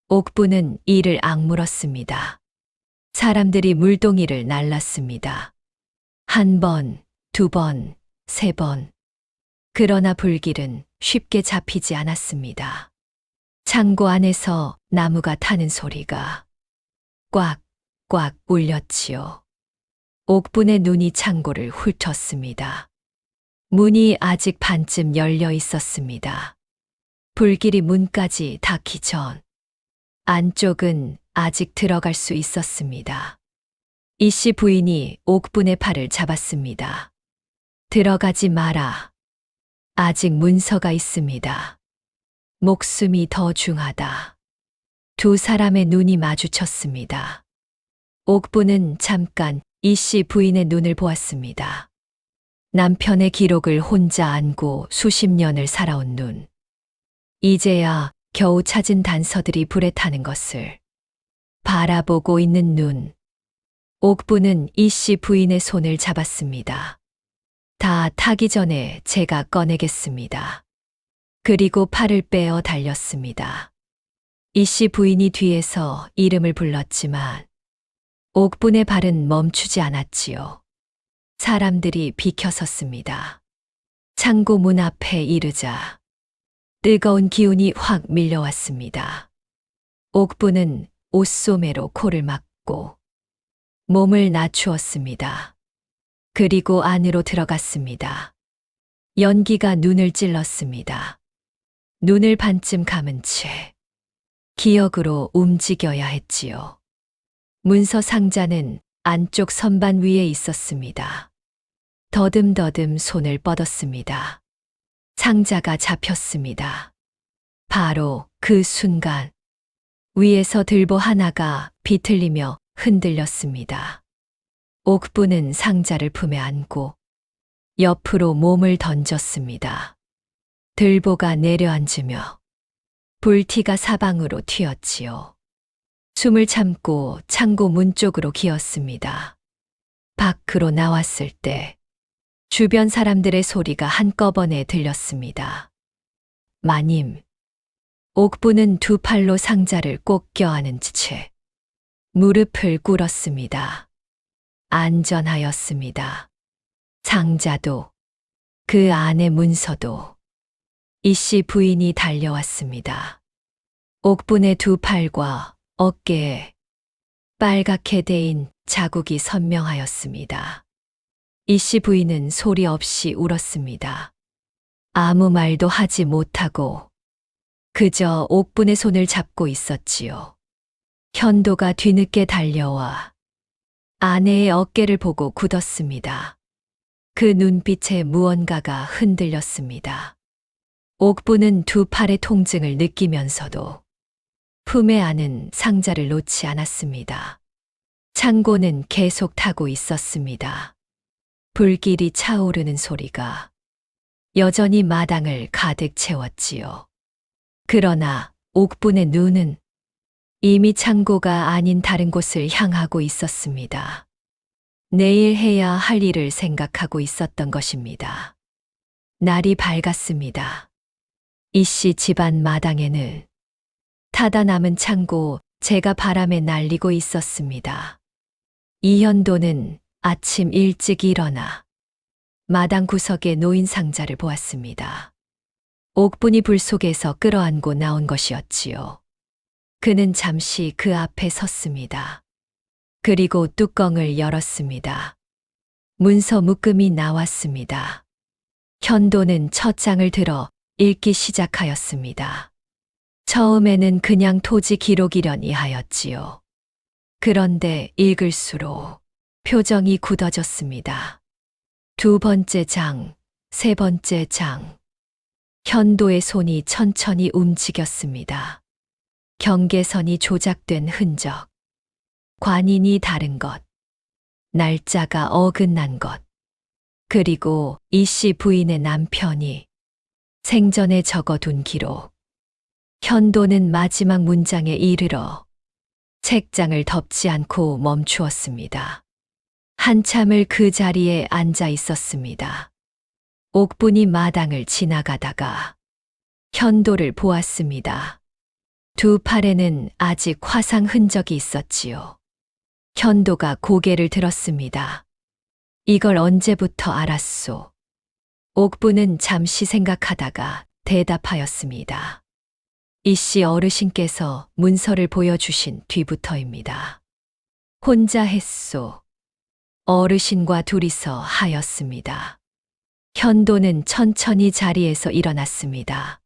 옥부는 이를 악물었습니다. 사람들이 물동이를 날랐습니다. 한 번, 두 번, 세 번. 그러나 불길은 쉽게 잡히지 않았습니다. 창고 안에서 나무가 타는 소리가 꽉 울렸지요. 옥분의 눈이 창고를 훑었습니다. 문이 아직 반쯤 열려 있었습니다. 불길이 문까지 닿기 전 안쪽은 아직 들어갈 수 있었습니다. 이씨 부인이 옥분의 팔을 잡았습니다. 들어가지 마라. 아직 문서가 있습니다. 목숨이 더 중하다. 두 사람의 눈이 마주쳤습니다. 옥분은 잠깐 이씨 부인의 눈을 보았습니다. 남편의 기록을 혼자 안고 수십 년을 살아온 눈. 이제야 겨우 찾은 단서들이 불에 타는 것을 바라보고 있는 눈. 옥부는 이씨 부인의 손을 잡았습니다. 다 타기 전에 제가 꺼내겠습니다. 그리고 팔을 빼어 달렸습니다. 이씨 부인이 뒤에서 이름을 불렀지만 옥분의 발은 멈추지 않았지요. 사람들이 비켜섰습니다. 창고 문 앞에 이르자 뜨거운 기운이 확 밀려왔습니다. 옥부는 옷소매로 코를 막고 몸을 낮추었습니다. 그리고 안으로 들어갔습니다. 연기가 눈을 찔렀습니다. 눈을 반쯤 감은 채 기억으로 움직여야 했지요. 문서 상자는 안쪽 선반 위에 있었습니다. 더듬더듬 손을 뻗었습니다. 상자가 잡혔습니다. 바로 그 순간 위에서 들보 하나가 비틀리며 흔들렸습니다. 옥부는 상자를 품에 안고 옆으로 몸을 던졌습니다. 들보가 내려앉으며 불티가 사방으로 튀었지요. 숨을 참고 창고 문 쪽으로 기었습니다. 밖으로 나왔을 때 주변 사람들의 소리가 한꺼번에 들렸습니다. 마님. 옥부는 두 팔로 상자를 꼭 껴안은 채 무릎을 꿇었습니다. 안전하였습니다. 상자도 그 안의 문서도. 이씨 부인이 달려왔습니다. 옥분의 두 팔과 어깨에 빨갛게 대인 자국이 선명하였습니다. 이씨 부인은 소리 없이 울었습니다. 아무 말도 하지 못하고 그저 옥분의 손을 잡고 있었지요. 현도가 뒤늦게 달려와 아내의 어깨를 보고 굳었습니다. 그 눈빛에 무언가가 흔들렸습니다. 옥부는 두 팔의 통증을 느끼면서도 품에 안은 상자를 놓지 않았습니다. 창고는 계속 타고 있었습니다. 불길이 차오르는 소리가 여전히 마당을 가득 채웠지요. 그러나 옥분의 눈은 이미 창고가 아닌 다른 곳을 향하고 있었습니다. 내일 해야 할 일을 생각하고 있었던 것입니다. 날이 밝았습니다. 이씨 집안 마당에는 타다 남은 창고 재가 바람에 날리고 있었습니다. 이현도는 아침 일찍 일어나 마당 구석에 놓인 상자를 보았습니다. 옥분이 불 속에서 끌어안고 나온 것이었지요. 그는 잠시 그 앞에 섰습니다. 그리고 뚜껑을 열었습니다. 문서 묶음이 나왔습니다. 현도는 첫 장을 들어 읽기 시작하였습니다. 처음에는 그냥 토지 기록이려니 하였지요. 그런데 읽을수록 표정이 굳어졌습니다. 두 번째 장, 세 번째 장. 현도의 손이 천천히 움직였습니다. 경계선이 조작된 흔적, 관인이 다른 것, 날짜가 어긋난 것, 그리고 이 씨 부인의 남편이 생전에 적어둔 기록. 현도는 마지막 문장에 이르러 책장을 덮지 않고 멈추었습니다. 한참을 그 자리에 앉아 있었습니다. 옥분이 마당을 지나가다가 현도를 보았습니다. 두 팔에는 아직 화상 흔적이 있었지요. 현도가 고개를 들었습니다. 이걸 언제부터 알았소? 옥분은 잠시 생각하다가 대답하였습니다. 이 씨 어르신께서 문서를 보여주신 뒤부터입니다. 혼자 했소. 어르신과 둘이서 하였습니다. 현도는 천천히 자리에서 일어났습니다.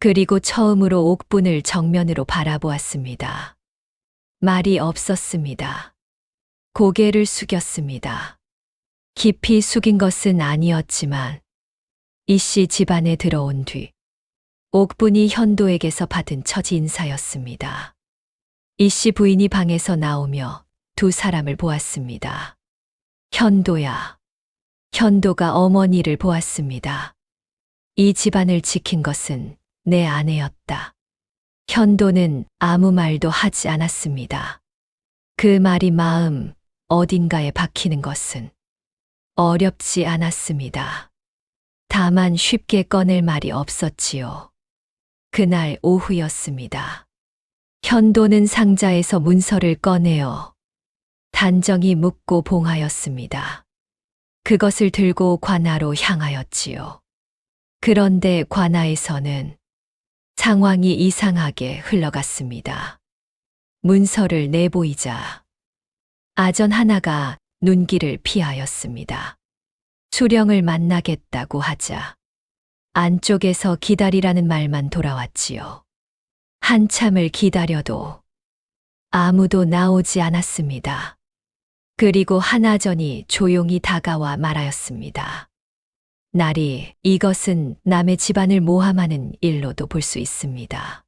그리고 처음으로 옥분을 정면으로 바라보았습니다. 말이 없었습니다. 고개를 숙였습니다. 깊이 숙인 것은 아니었지만 이 씨 집안에 들어온 뒤 옥분이 현도에게서 받은 첫 인사였습니다. 이 씨 부인이 방에서 나오며 두 사람을 보았습니다. 현도야. 현도가 어머니를 보았습니다. 이 집안을 지킨 것은 내 아내였다. 현도는 아무 말도 하지 않았습니다. 그 말이 마음 어딘가에 박히는 것은 어렵지 않았습니다. 다만 쉽게 꺼낼 말이 없었지요. 그날 오후였습니다. 현도는 상자에서 문서를 꺼내어 단정히 묶고 봉하였습니다. 그것을 들고 관아로 향하였지요. 그런데 관아에서는 상황이 이상하게 흘러갔습니다. 문서를 내보이자 아전 하나가 눈길을 피하였습니다. 수령을 만나겠다고 하자 안쪽에서 기다리라는 말만 돌아왔지요. 한참을 기다려도 아무도 나오지 않았습니다. 그리고 한아전이 조용히 다가와 말하였습니다. 나리, 이것은 남의 집안을 모함하는 일로도 볼 수 있습니다.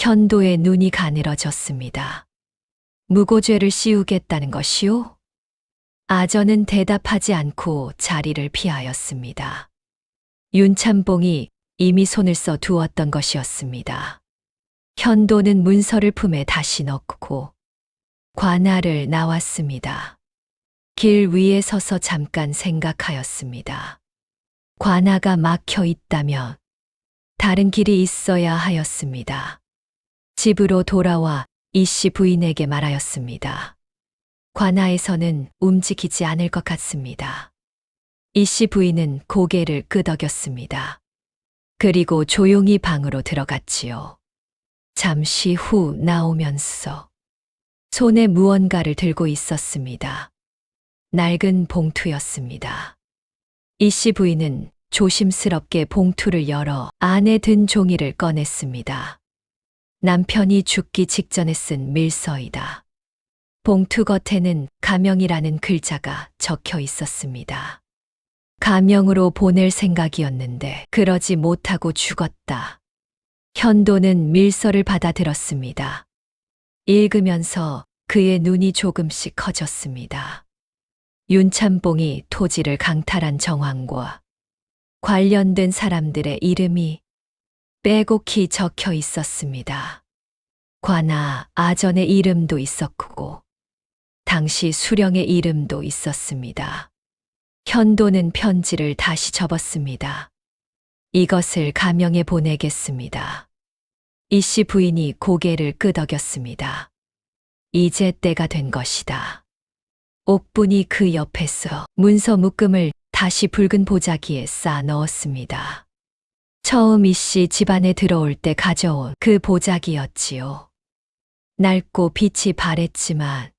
현도의 눈이 가늘어졌습니다. 무고죄를 씌우겠다는 것이오? 아전은 대답하지 않고 자리를 피하였습니다. 윤참봉이 이미 손을 써 두었던 것이었습니다. 현도는 문서를 품에 다시 넣고 관아를 나왔습니다. 길 위에 서서 잠깐 생각하였습니다. 관아가 막혀 있다면 다른 길이 있어야 하였습니다. 집으로 돌아와 이 씨 부인에게 말하였습니다. 관아에서는 움직이지 않을 것 같습니다. 이 씨 부인은 고개를 끄덕였습니다. 그리고 조용히 방으로 들어갔지요. 잠시 후 나오면서 손에 무언가를 들고 있었습니다. 낡은 봉투였습니다. 이 씨 부인은 조심스럽게 봉투를 열어 안에 든 종이를 꺼냈습니다. 남편이 죽기 직전에 쓴 밀서이다. 봉투 겉에는 가명이라는 글자가 적혀 있었습니다. 가명으로 보낼 생각이었는데 그러지 못하고 죽었다. 현도는 밀서를 받아들었습니다. 읽으면서 그의 눈이 조금씩 커졌습니다. 윤참봉이 토지를 강탈한 정황과 관련된 사람들의 이름이 빼곡히 적혀 있었습니다. 관아, 아전의 이름도 있었고 당시 수령의 이름도 있었습니다. 현도는 편지를 다시 접었습니다. 이것을 가명에 보내겠습니다. 이 씨 부인이 고개를 끄덕였습니다. 이제 때가 된 것이다. 옥분이 그 옆에서 문서 묶음을 다시 붉은 보자기에 쌓아 넣었습니다. 처음 이 씨 집안에 들어올 때 가져온 그 보자기였지요. 낡고 빛이 바랬지만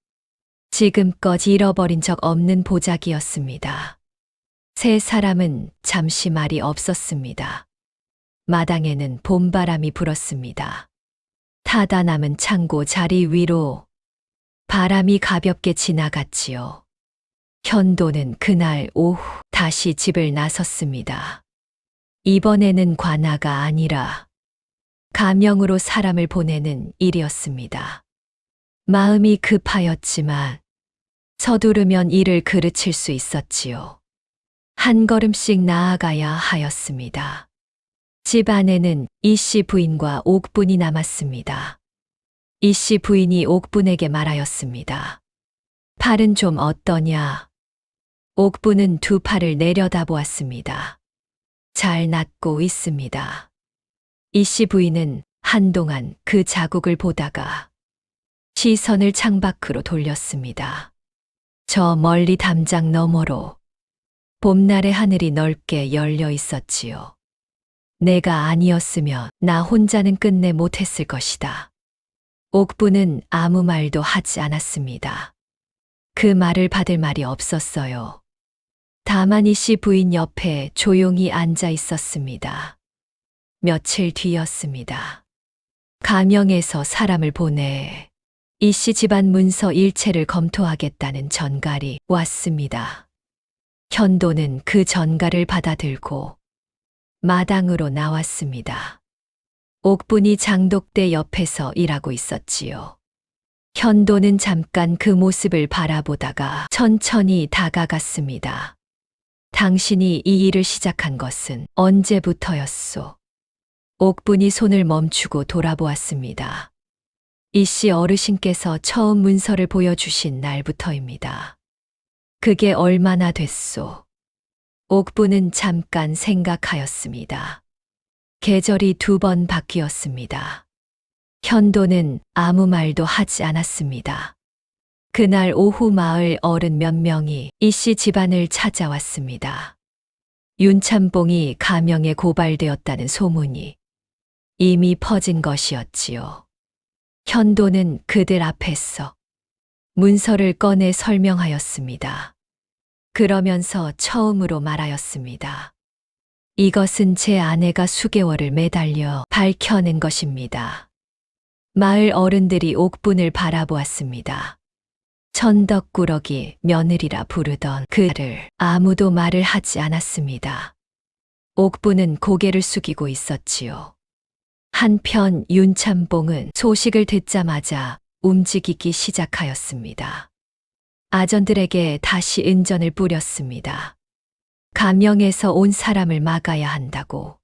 지금껏 잃어버린 적 없는 보자기였습니다. 세 사람은 잠시 말이 없었습니다. 마당에는 봄바람이 불었습니다. 타다 남은 창고 자리 위로 바람이 가볍게 지나갔지요. 현도는 그날 오후 다시 집을 나섰습니다. 이번에는 관아가 아니라 가명으로 사람을 보내는 일이었습니다. 마음이 급하였지만 서두르면 일을 그르칠 수 있었지요. 한 걸음씩 나아가야 하였습니다. 집 안에는 이씨 부인과 옥분이 남았습니다. 이씨 부인이 옥분에게 말하였습니다. 팔은 좀 어떠냐? 옥분은 두 팔을 내려다보았습니다. 잘 낫고 있습니다. 이씨 부인은 한동안 그 자국을 보다가 시선을 창밖으로 돌렸습니다. 저 멀리 담장 너머로 봄날의 하늘이 넓게 열려 있었지요. 내가 아니었으면 나 혼자는 끝내 못했을 것이다. 옥분은 아무 말도 하지 않았습니다. 그 말을 받을 말이 없었어요. 다만 이씨 부인 옆에 조용히 앉아 있었습니다. 며칠 뒤였습니다. 가명에서 사람을 보내 이씨 집안 문서 일체를 검토하겠다는 전갈이 왔습니다. 현도는 그 전갈을 받아들고 마당으로 나왔습니다. 옥분이 장독대 옆에서 일하고 있었지요. 현도는 잠깐 그 모습을 바라보다가 천천히 다가갔습니다. 당신이 이 일을 시작한 것은 언제부터였소? 옥분이 손을 멈추고 돌아보았습니다. 이씨 어르신께서 처음 문서를 보여주신 날부터입니다. 그게 얼마나 됐소? 옥분은 잠깐 생각하였습니다. 계절이 두 번 바뀌었습니다. 현도는 아무 말도 하지 않았습니다. 그날 오후 마을 어른 몇 명이 이씨 집안을 찾아왔습니다. 윤참봉이 가명에 고발되었다는 소문이 이미 퍼진 것이었지요. 현도는 그들 앞에서 문서를 꺼내 설명하였습니다. 그러면서 처음으로 말하였습니다. 이것은 제 아내가 수개월을 매달려 밝혀낸 것입니다. 마을 어른들이 옥분을 바라보았습니다. 천덕꾸러기 며느리라 부르던 그를 아무도 말을 하지 않았습니다. 옥분은 고개를 숙이고 있었지요. 한편 윤참봉은 소식을 듣자마자 움직이기 시작하였습니다. 아전들에게 다시 은전을 뿌렸습니다. 가명에서 온 사람을 막아야 한다고,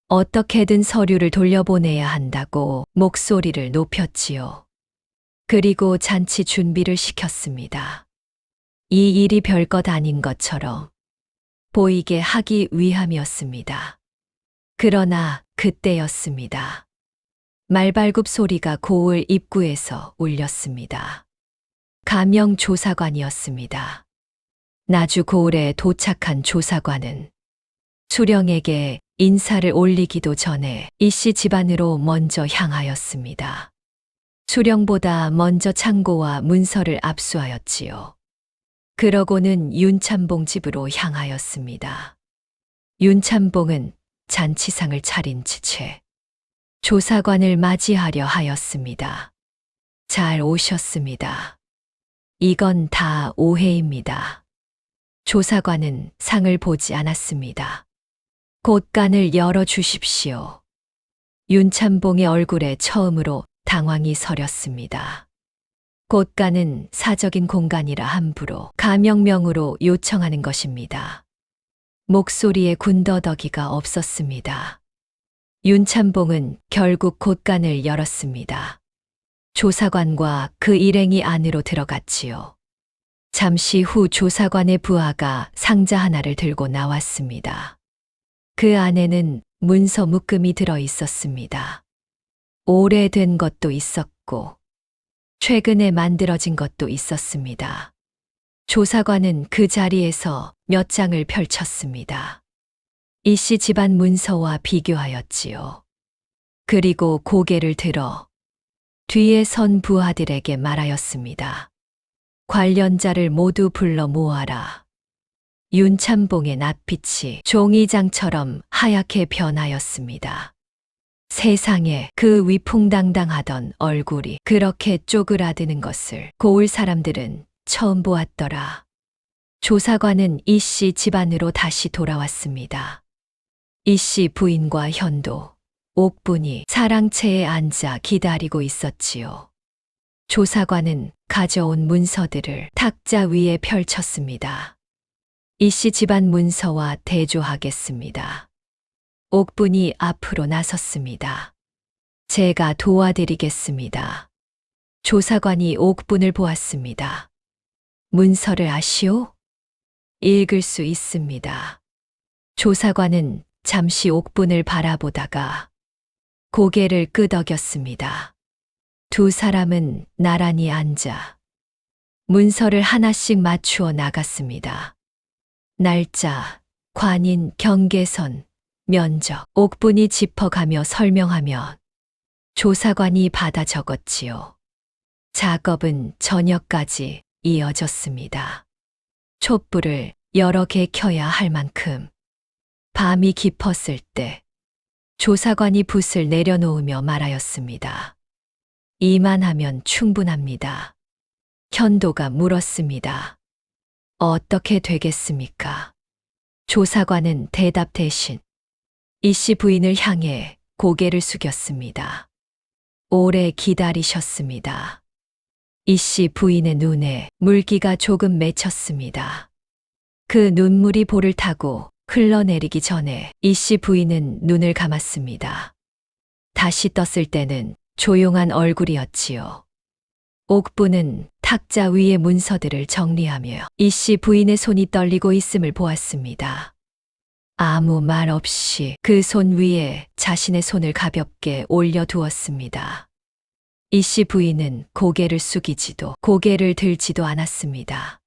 어떻게든 서류를 돌려보내야 한다고 목소리를 높였지요. 그리고 잔치 준비를 시켰습니다. 이 일이 별것 아닌 것처럼 보이게 하기 위함이었습니다. 그러나 그때였습니다. 말발굽 소리가 고을 입구에서 울렸습니다. 가명 조사관이었습니다. 나주 고을에 도착한 조사관은 수령에게 인사를 올리기도 전에 이씨 집안으로 먼저 향하였습니다. 수령보다 먼저 창고와 문서를 압수하였지요. 그러고는 윤참봉 집으로 향하였습니다. 윤참봉은 잔치상을 차린 채 조사관을 맞이하려 하였습니다. 잘 오셨습니다. 이건 다 오해입니다. 조사관은 상을 보지 않았습니다. 곳간을 열어주십시오. 윤참봉의 얼굴에 처음으로 당황이 서렸습니다. 곳간은 사적인 공간이라 함부로 가명명으로 요청하는 것입니다. 목소리에 군더더기가 없었습니다. 윤참봉은 결국 곳간을 열었습니다. 조사관과 그 일행이 안으로 들어갔지요. 잠시 후 조사관의 부하가 상자 하나를 들고 나왔습니다. 그 안에는 문서 묶음이 들어 있었습니다. 오래된 것도 있었고, 최근에 만들어진 것도 있었습니다. 조사관은 그 자리에서 몇 장을 펼쳤습니다. 이씨 집안 문서와 비교하였지요. 그리고 고개를 들어 뒤에 선 부하들에게 말하였습니다. 관련자를 모두 불러 모아라. 윤참봉의 낯빛이 종이장처럼 하얗게 변하였습니다. 세상에 그 위풍당당하던 얼굴이 그렇게 쪼그라드는 것을 고을 사람들은 처음 보았더라. 조사관은 이 씨 집안으로 다시 돌아왔습니다. 이 씨 부인과 현도, 옥분이 사랑채에 앉아 기다리고 있었지요. 조사관은 가져온 문서들을 탁자 위에 펼쳤습니다. 이 씨 집안 문서와 대조하겠습니다. 옥분이 앞으로 나섰습니다. 제가 도와드리겠습니다. 조사관이 옥분을 보았습니다. 문서를 아시오? 읽을 수 있습니다. 조사관은 잠시 옥분을 바라보다가 고개를 끄덕였습니다. 두 사람은 나란히 앉아 문서를 하나씩 맞추어 나갔습니다. 날짜, 관인, 경계선, 면적, 옥분이 짚어가며 설명하며 조사관이 받아 적었지요. 작업은 저녁까지 이어졌습니다. 촛불을 여러 개 켜야 할 만큼 밤이 깊었을 때 조사관이 붓을 내려놓으며 말하였습니다. 이만하면 충분합니다. 현도가 물었습니다. 어떻게 되겠습니까? 조사관은 대답 대신 이 씨 부인을 향해 고개를 숙였습니다. 오래 기다리셨습니다. 이 씨 부인의 눈에 물기가 조금 맺혔습니다. 그 눈물이 볼을 타고 흘러내리기 전에 이 씨 부인은 눈을 감았습니다. 다시 떴을 때는 조용한 얼굴이었지요. 옥분은 탁자 위의 문서들을 정리하며 이 씨 부인의 손이 떨리고 있음을 보았습니다. 아무 말 없이 그 손 위에 자신의 손을 가볍게 올려두었습니다. 이 씨 부인은 고개를 숙이지도 고개를 들지도 않았습니다.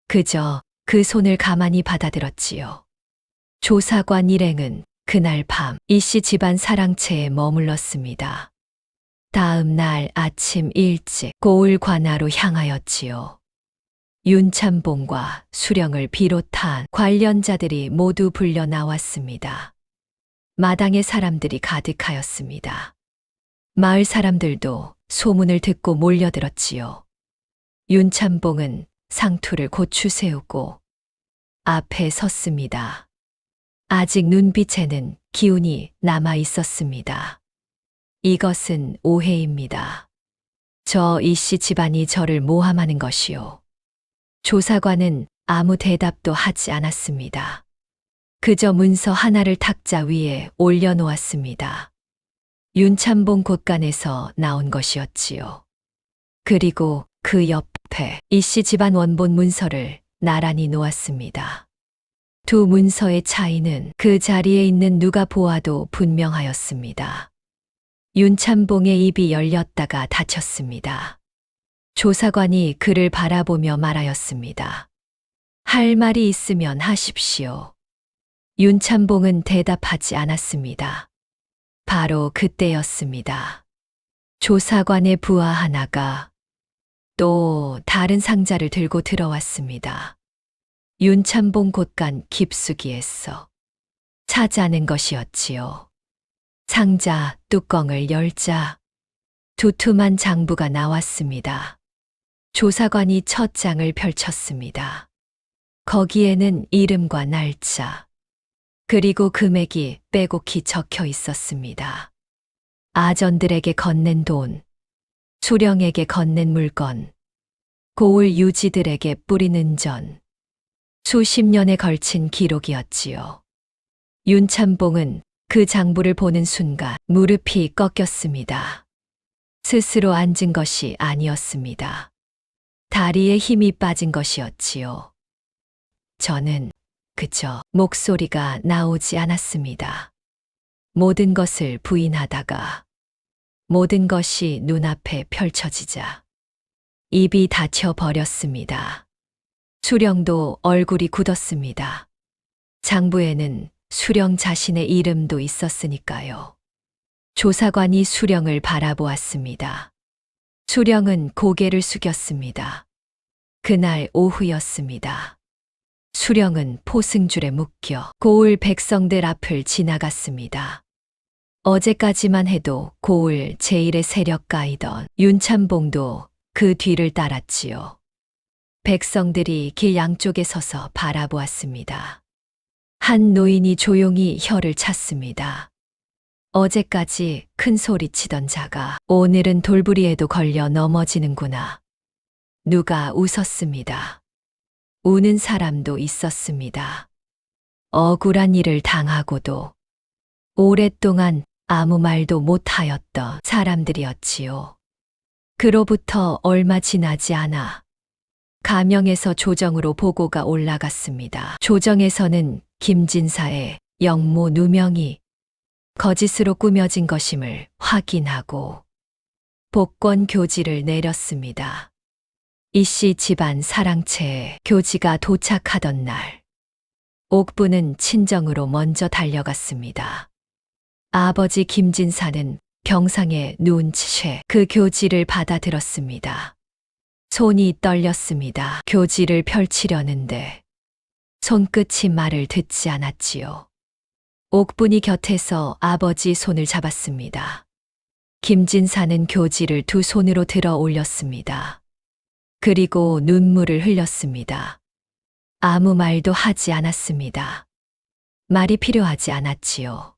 그저 그 손을 가만히 받아들었지요. 조사관 일행은 그날 밤 이 씨 집안 사랑채에 머물렀습니다. 다음 날 아침 일찍 고을 관하로 향하였지요. 윤참봉과 수령을 비롯한 관련자들이 모두 불려 나왔습니다. 마당에 사람들이 가득하였습니다. 마을 사람들도 소문을 듣고 몰려들었지요. 윤참봉은 상투를 고추 세우고 앞에 섰습니다. 아직 눈빛에는 기운이 남아 있었습니다. 이것은 오해입니다. 저 이 씨 집안이 저를 모함하는 것이요. 조사관은 아무 대답도 하지 않았습니다. 그저 문서 하나를 탁자 위에 올려놓았습니다. 윤참봉 곳간에서 나온 것이었지요. 그리고 그 옆에 이 씨 집안 원본 문서를 나란히 놓았습니다. 두 문서의 차이는 그 자리에 있는 누가 보아도 분명하였습니다. 윤참봉의 입이 열렸다가 닫혔습니다. 조사관이 그를 바라보며 말하였습니다. 할 말이 있으면 하십시오. 윤참봉은 대답하지 않았습니다. 바로 그때였습니다. 조사관의 부하 하나가 또 다른 상자를 들고 들어왔습니다. 윤참봉 곳간 깊숙이에서 찾아낸 것이었지요. 상자 뚜껑을 열자 두툼한 장부가 나왔습니다. 조사관이 첫 장을 펼쳤습니다. 거기에는 이름과 날짜, 그리고 금액이 빼곡히 적혀 있었습니다. 아전들에게 건넨 돈, 수령에게 건넨 물건, 고을 유지들에게 뿌리는 전, 수십 년에 걸친 기록이었지요. 윤참봉은 그 장부를 보는 순간 무릎이 꺾였습니다. 스스로 앉은 것이 아니었습니다. 다리에 힘이 빠진 것이었지요. 저는 그저 목소리가 나오지 않았습니다. 모든 것을 부인하다가 모든 것이 눈앞에 펼쳐지자 입이 닫혀 버렸습니다. 수령도 얼굴이 굳었습니다. 장부에는 수령 자신의 이름도 있었으니까요. 조사관이 수령을 바라보았습니다. 수령은 고개를 숙였습니다. 그날 오후였습니다. 수령은 포승줄에 묶여 고을 백성들 앞을 지나갔습니다. 어제까지만 해도 고을 제1의 세력 가이던 윤참봉도 그 뒤를 따랐지요. 백성들이 길 양쪽에 서서 바라보았습니다. 한 노인이 조용히 혀를 찼습니다. 어제까지 큰 소리 치던 자가 오늘은 돌부리에도 걸려 넘어지는구나. 누가 웃었습니다. 우는 사람도 있었습니다. 억울한 일을 당하고도 오랫동안 아무 말도 못하였던 사람들이었지요. 그로부터 얼마 지나지 않아 가명에서 조정으로 보고가 올라갔습니다. 조정에서는 김진사의 영모 누명이 거짓으로 꾸며진 것임을 확인하고 복권 교지를 내렸습니다. 이씨 집안 사랑채에 교지가 도착하던 날, 옥부는 친정으로 먼저 달려갔습니다. 아버지 김진사는 병상에 누운 채 그 교지를 받아들었습니다. 손이 떨렸습니다. 교지를 펼치려는데 손끝이 말을 듣지 않았지요. 옥분이 곁에서 아버지 손을 잡았습니다. 김진사는 교지를 두 손으로 들어 올렸습니다. 그리고 눈물을 흘렸습니다. 아무 말도 하지 않았습니다. 말이 필요하지 않았지요.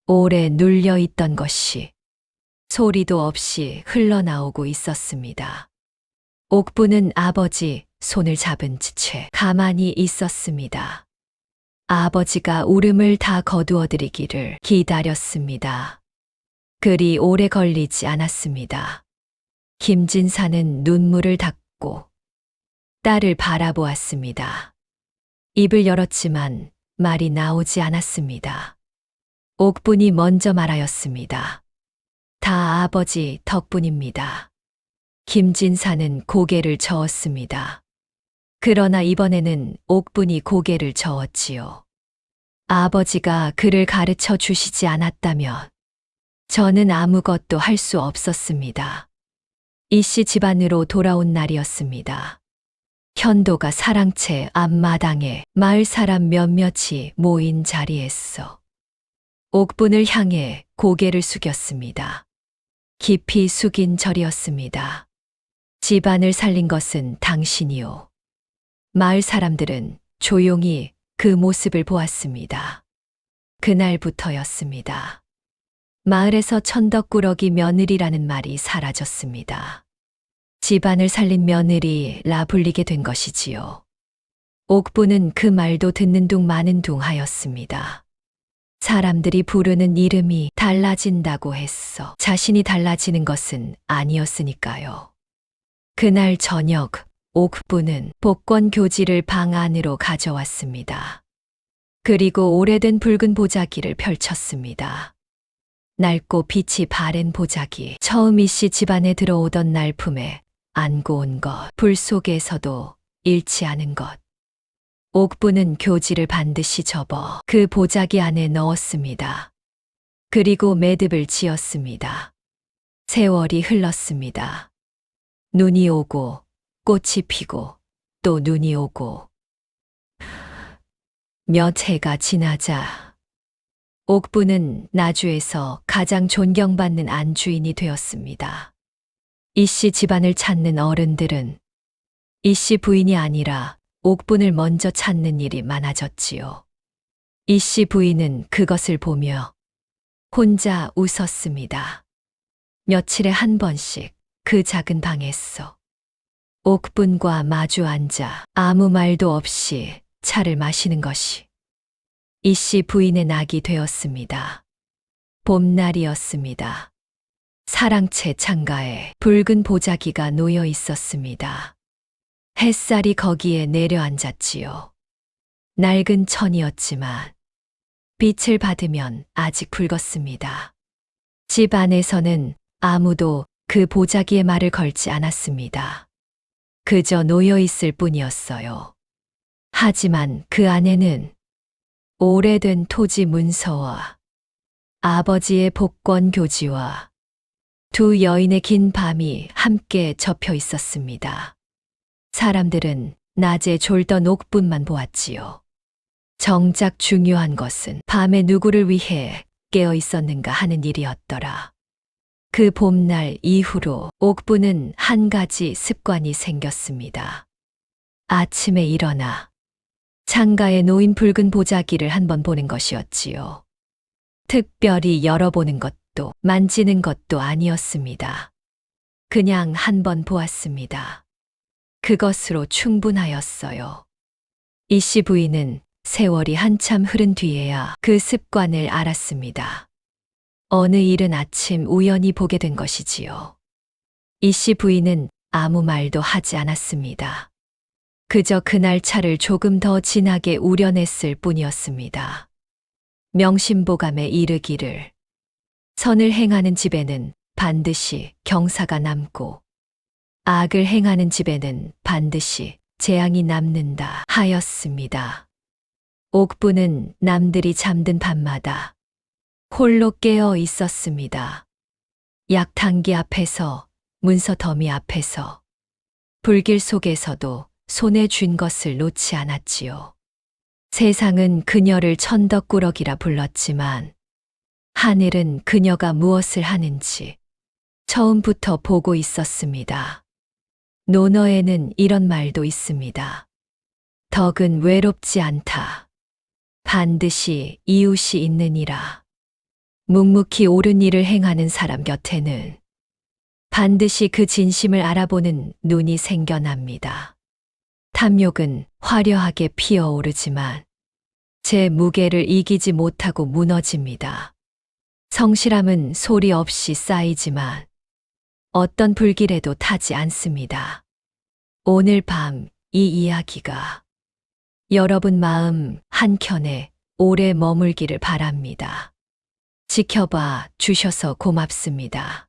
오래 눌려 있던 것이 소리도 없이 흘러나오고 있었습니다. 옥부는 아버지 손을 잡은 채 가만히 있었습니다. 아버지가 울음을 다 거두어드리기를 기다렸습니다. 그리 오래 걸리지 않았습니다. 김진사는 눈물을 닦고 딸을 바라보았습니다. 입을 열었지만 말이 나오지 않았습니다. 옥분이 먼저 말하였습니다. 다 아버지 덕분입니다. 김진사는 고개를 저었습니다. 그러나 이번에는 옥분이 고개를 저었지요. 아버지가 그를 가르쳐 주시지 않았다면 저는 아무것도 할 수 없었습니다. 이씨 집안으로 돌아온 날이었습니다. 현도가 사랑채 앞마당에 마을 사람 몇몇이 모인 자리에서 옥분을 향해 고개를 숙였습니다. 깊이 숙인 절이었습니다. 집안을 살린 것은 당신이요. 마을 사람들은 조용히 그 모습을 보았습니다. 그날부터였습니다. 마을에서 천덕꾸러기 며느리라는 말이 사라졌습니다. 집안을 살린 며느리라 불리게 된 것이지요. 옥부는 그 말도 듣는 둥 마는 둥 하였습니다. 사람들이 부르는 이름이 달라진다고 했어. 자신이 달라지는 것은 아니었으니까요. 그날 저녁, 옥부는 복권 교지를 방 안으로 가져왔습니다. 그리고 오래된 붉은 보자기를 펼쳤습니다. 낡고 빛이 바랜 보자기, 처음 이씨 집안에 들어오던 날 품에 안고 온 것, 불 속에서도 잃지 않은 것. 옥부는 교지를 반드시 접어 그 보자기 안에 넣었습니다. 그리고 매듭을 지었습니다. 세월이 흘렀습니다. 눈이 오고 꽃이 피고 또 눈이 오고 몇 해가 지나자 옥부는 나주에서 가장 존경받는 안주인이 되었습니다. 이씨 집안을 찾는 어른들은 이씨 부인이 아니라 옥분을 먼저 찾는 일이 많아졌지요. 이씨 부인은 그것을 보며 혼자 웃었습니다. 며칠에 한 번씩 그 작은 방에서 옥분과 마주 앉아 아무 말도 없이 차를 마시는 것이 이씨 부인의 낙이 되었습니다. 봄날이었습니다. 사랑채 창가에 붉은 보자기가 놓여 있었습니다. 햇살이 거기에 내려앉았지요. 낡은 천이었지만 빛을 받으면 아직 붉었습니다. 집 안에서는 아무도 그 보자기의 말을 걸지 않았습니다. 그저 놓여 있을 뿐이었어요. 하지만 그 안에는 오래된 토지 문서와 아버지의 복권 교지와 두 여인의 긴 밤이 함께 접혀 있었습니다. 사람들은 낮에 졸던 옥분만 보았지요. 정작 중요한 것은 밤에 누구를 위해 깨어 있었는가 하는 일이었더라. 그 봄날 이후로 옥부는 한 가지 습관이 생겼습니다. 아침에 일어나 창가에 놓인 붉은 보자기를 한번 보는 것이었지요. 특별히 열어보는 것도 만지는 것도 아니었습니다. 그냥 한번 보았습니다. 그것으로 충분하였어요. 이씨 부인은 세월이 한참 흐른 뒤에야 그 습관을 알았습니다. 어느 이른 아침 우연히 보게 된 것이지요. 이씨 부인은 아무 말도 하지 않았습니다. 그저 그날 차를 조금 더 진하게 우려냈을 뿐이었습니다. 명심보감에 이르기를 선을 행하는 집에는 반드시 경사가 남고 악을 행하는 집에는 반드시 재앙이 남는다 하였습니다. 옥부는 남들이 잠든 밤마다 홀로 깨어 있었습니다. 약탕기 앞에서, 문서 더미 앞에서, 불길 속에서도 손에 쥔 것을 놓지 않았지요. 세상은 그녀를 천덕꾸러기라 불렀지만 하늘은 그녀가 무엇을 하는지 처음부터 보고 있었습니다. 논어에는 이런 말도 있습니다. 덕은 외롭지 않다. 반드시 이웃이 있느니라. 묵묵히 옳은 일을 행하는 사람 곁에는 반드시 그 진심을 알아보는 눈이 생겨납니다. 탐욕은 화려하게 피어오르지만 제 무게를 이기지 못하고 무너집니다. 성실함은 소리 없이 쌓이지만 어떤 불길에도 타지 않습니다. 오늘 밤 이 이야기가 여러분 마음 한켠에 오래 머물기를 바랍니다. 지켜봐 주셔서 고맙습니다.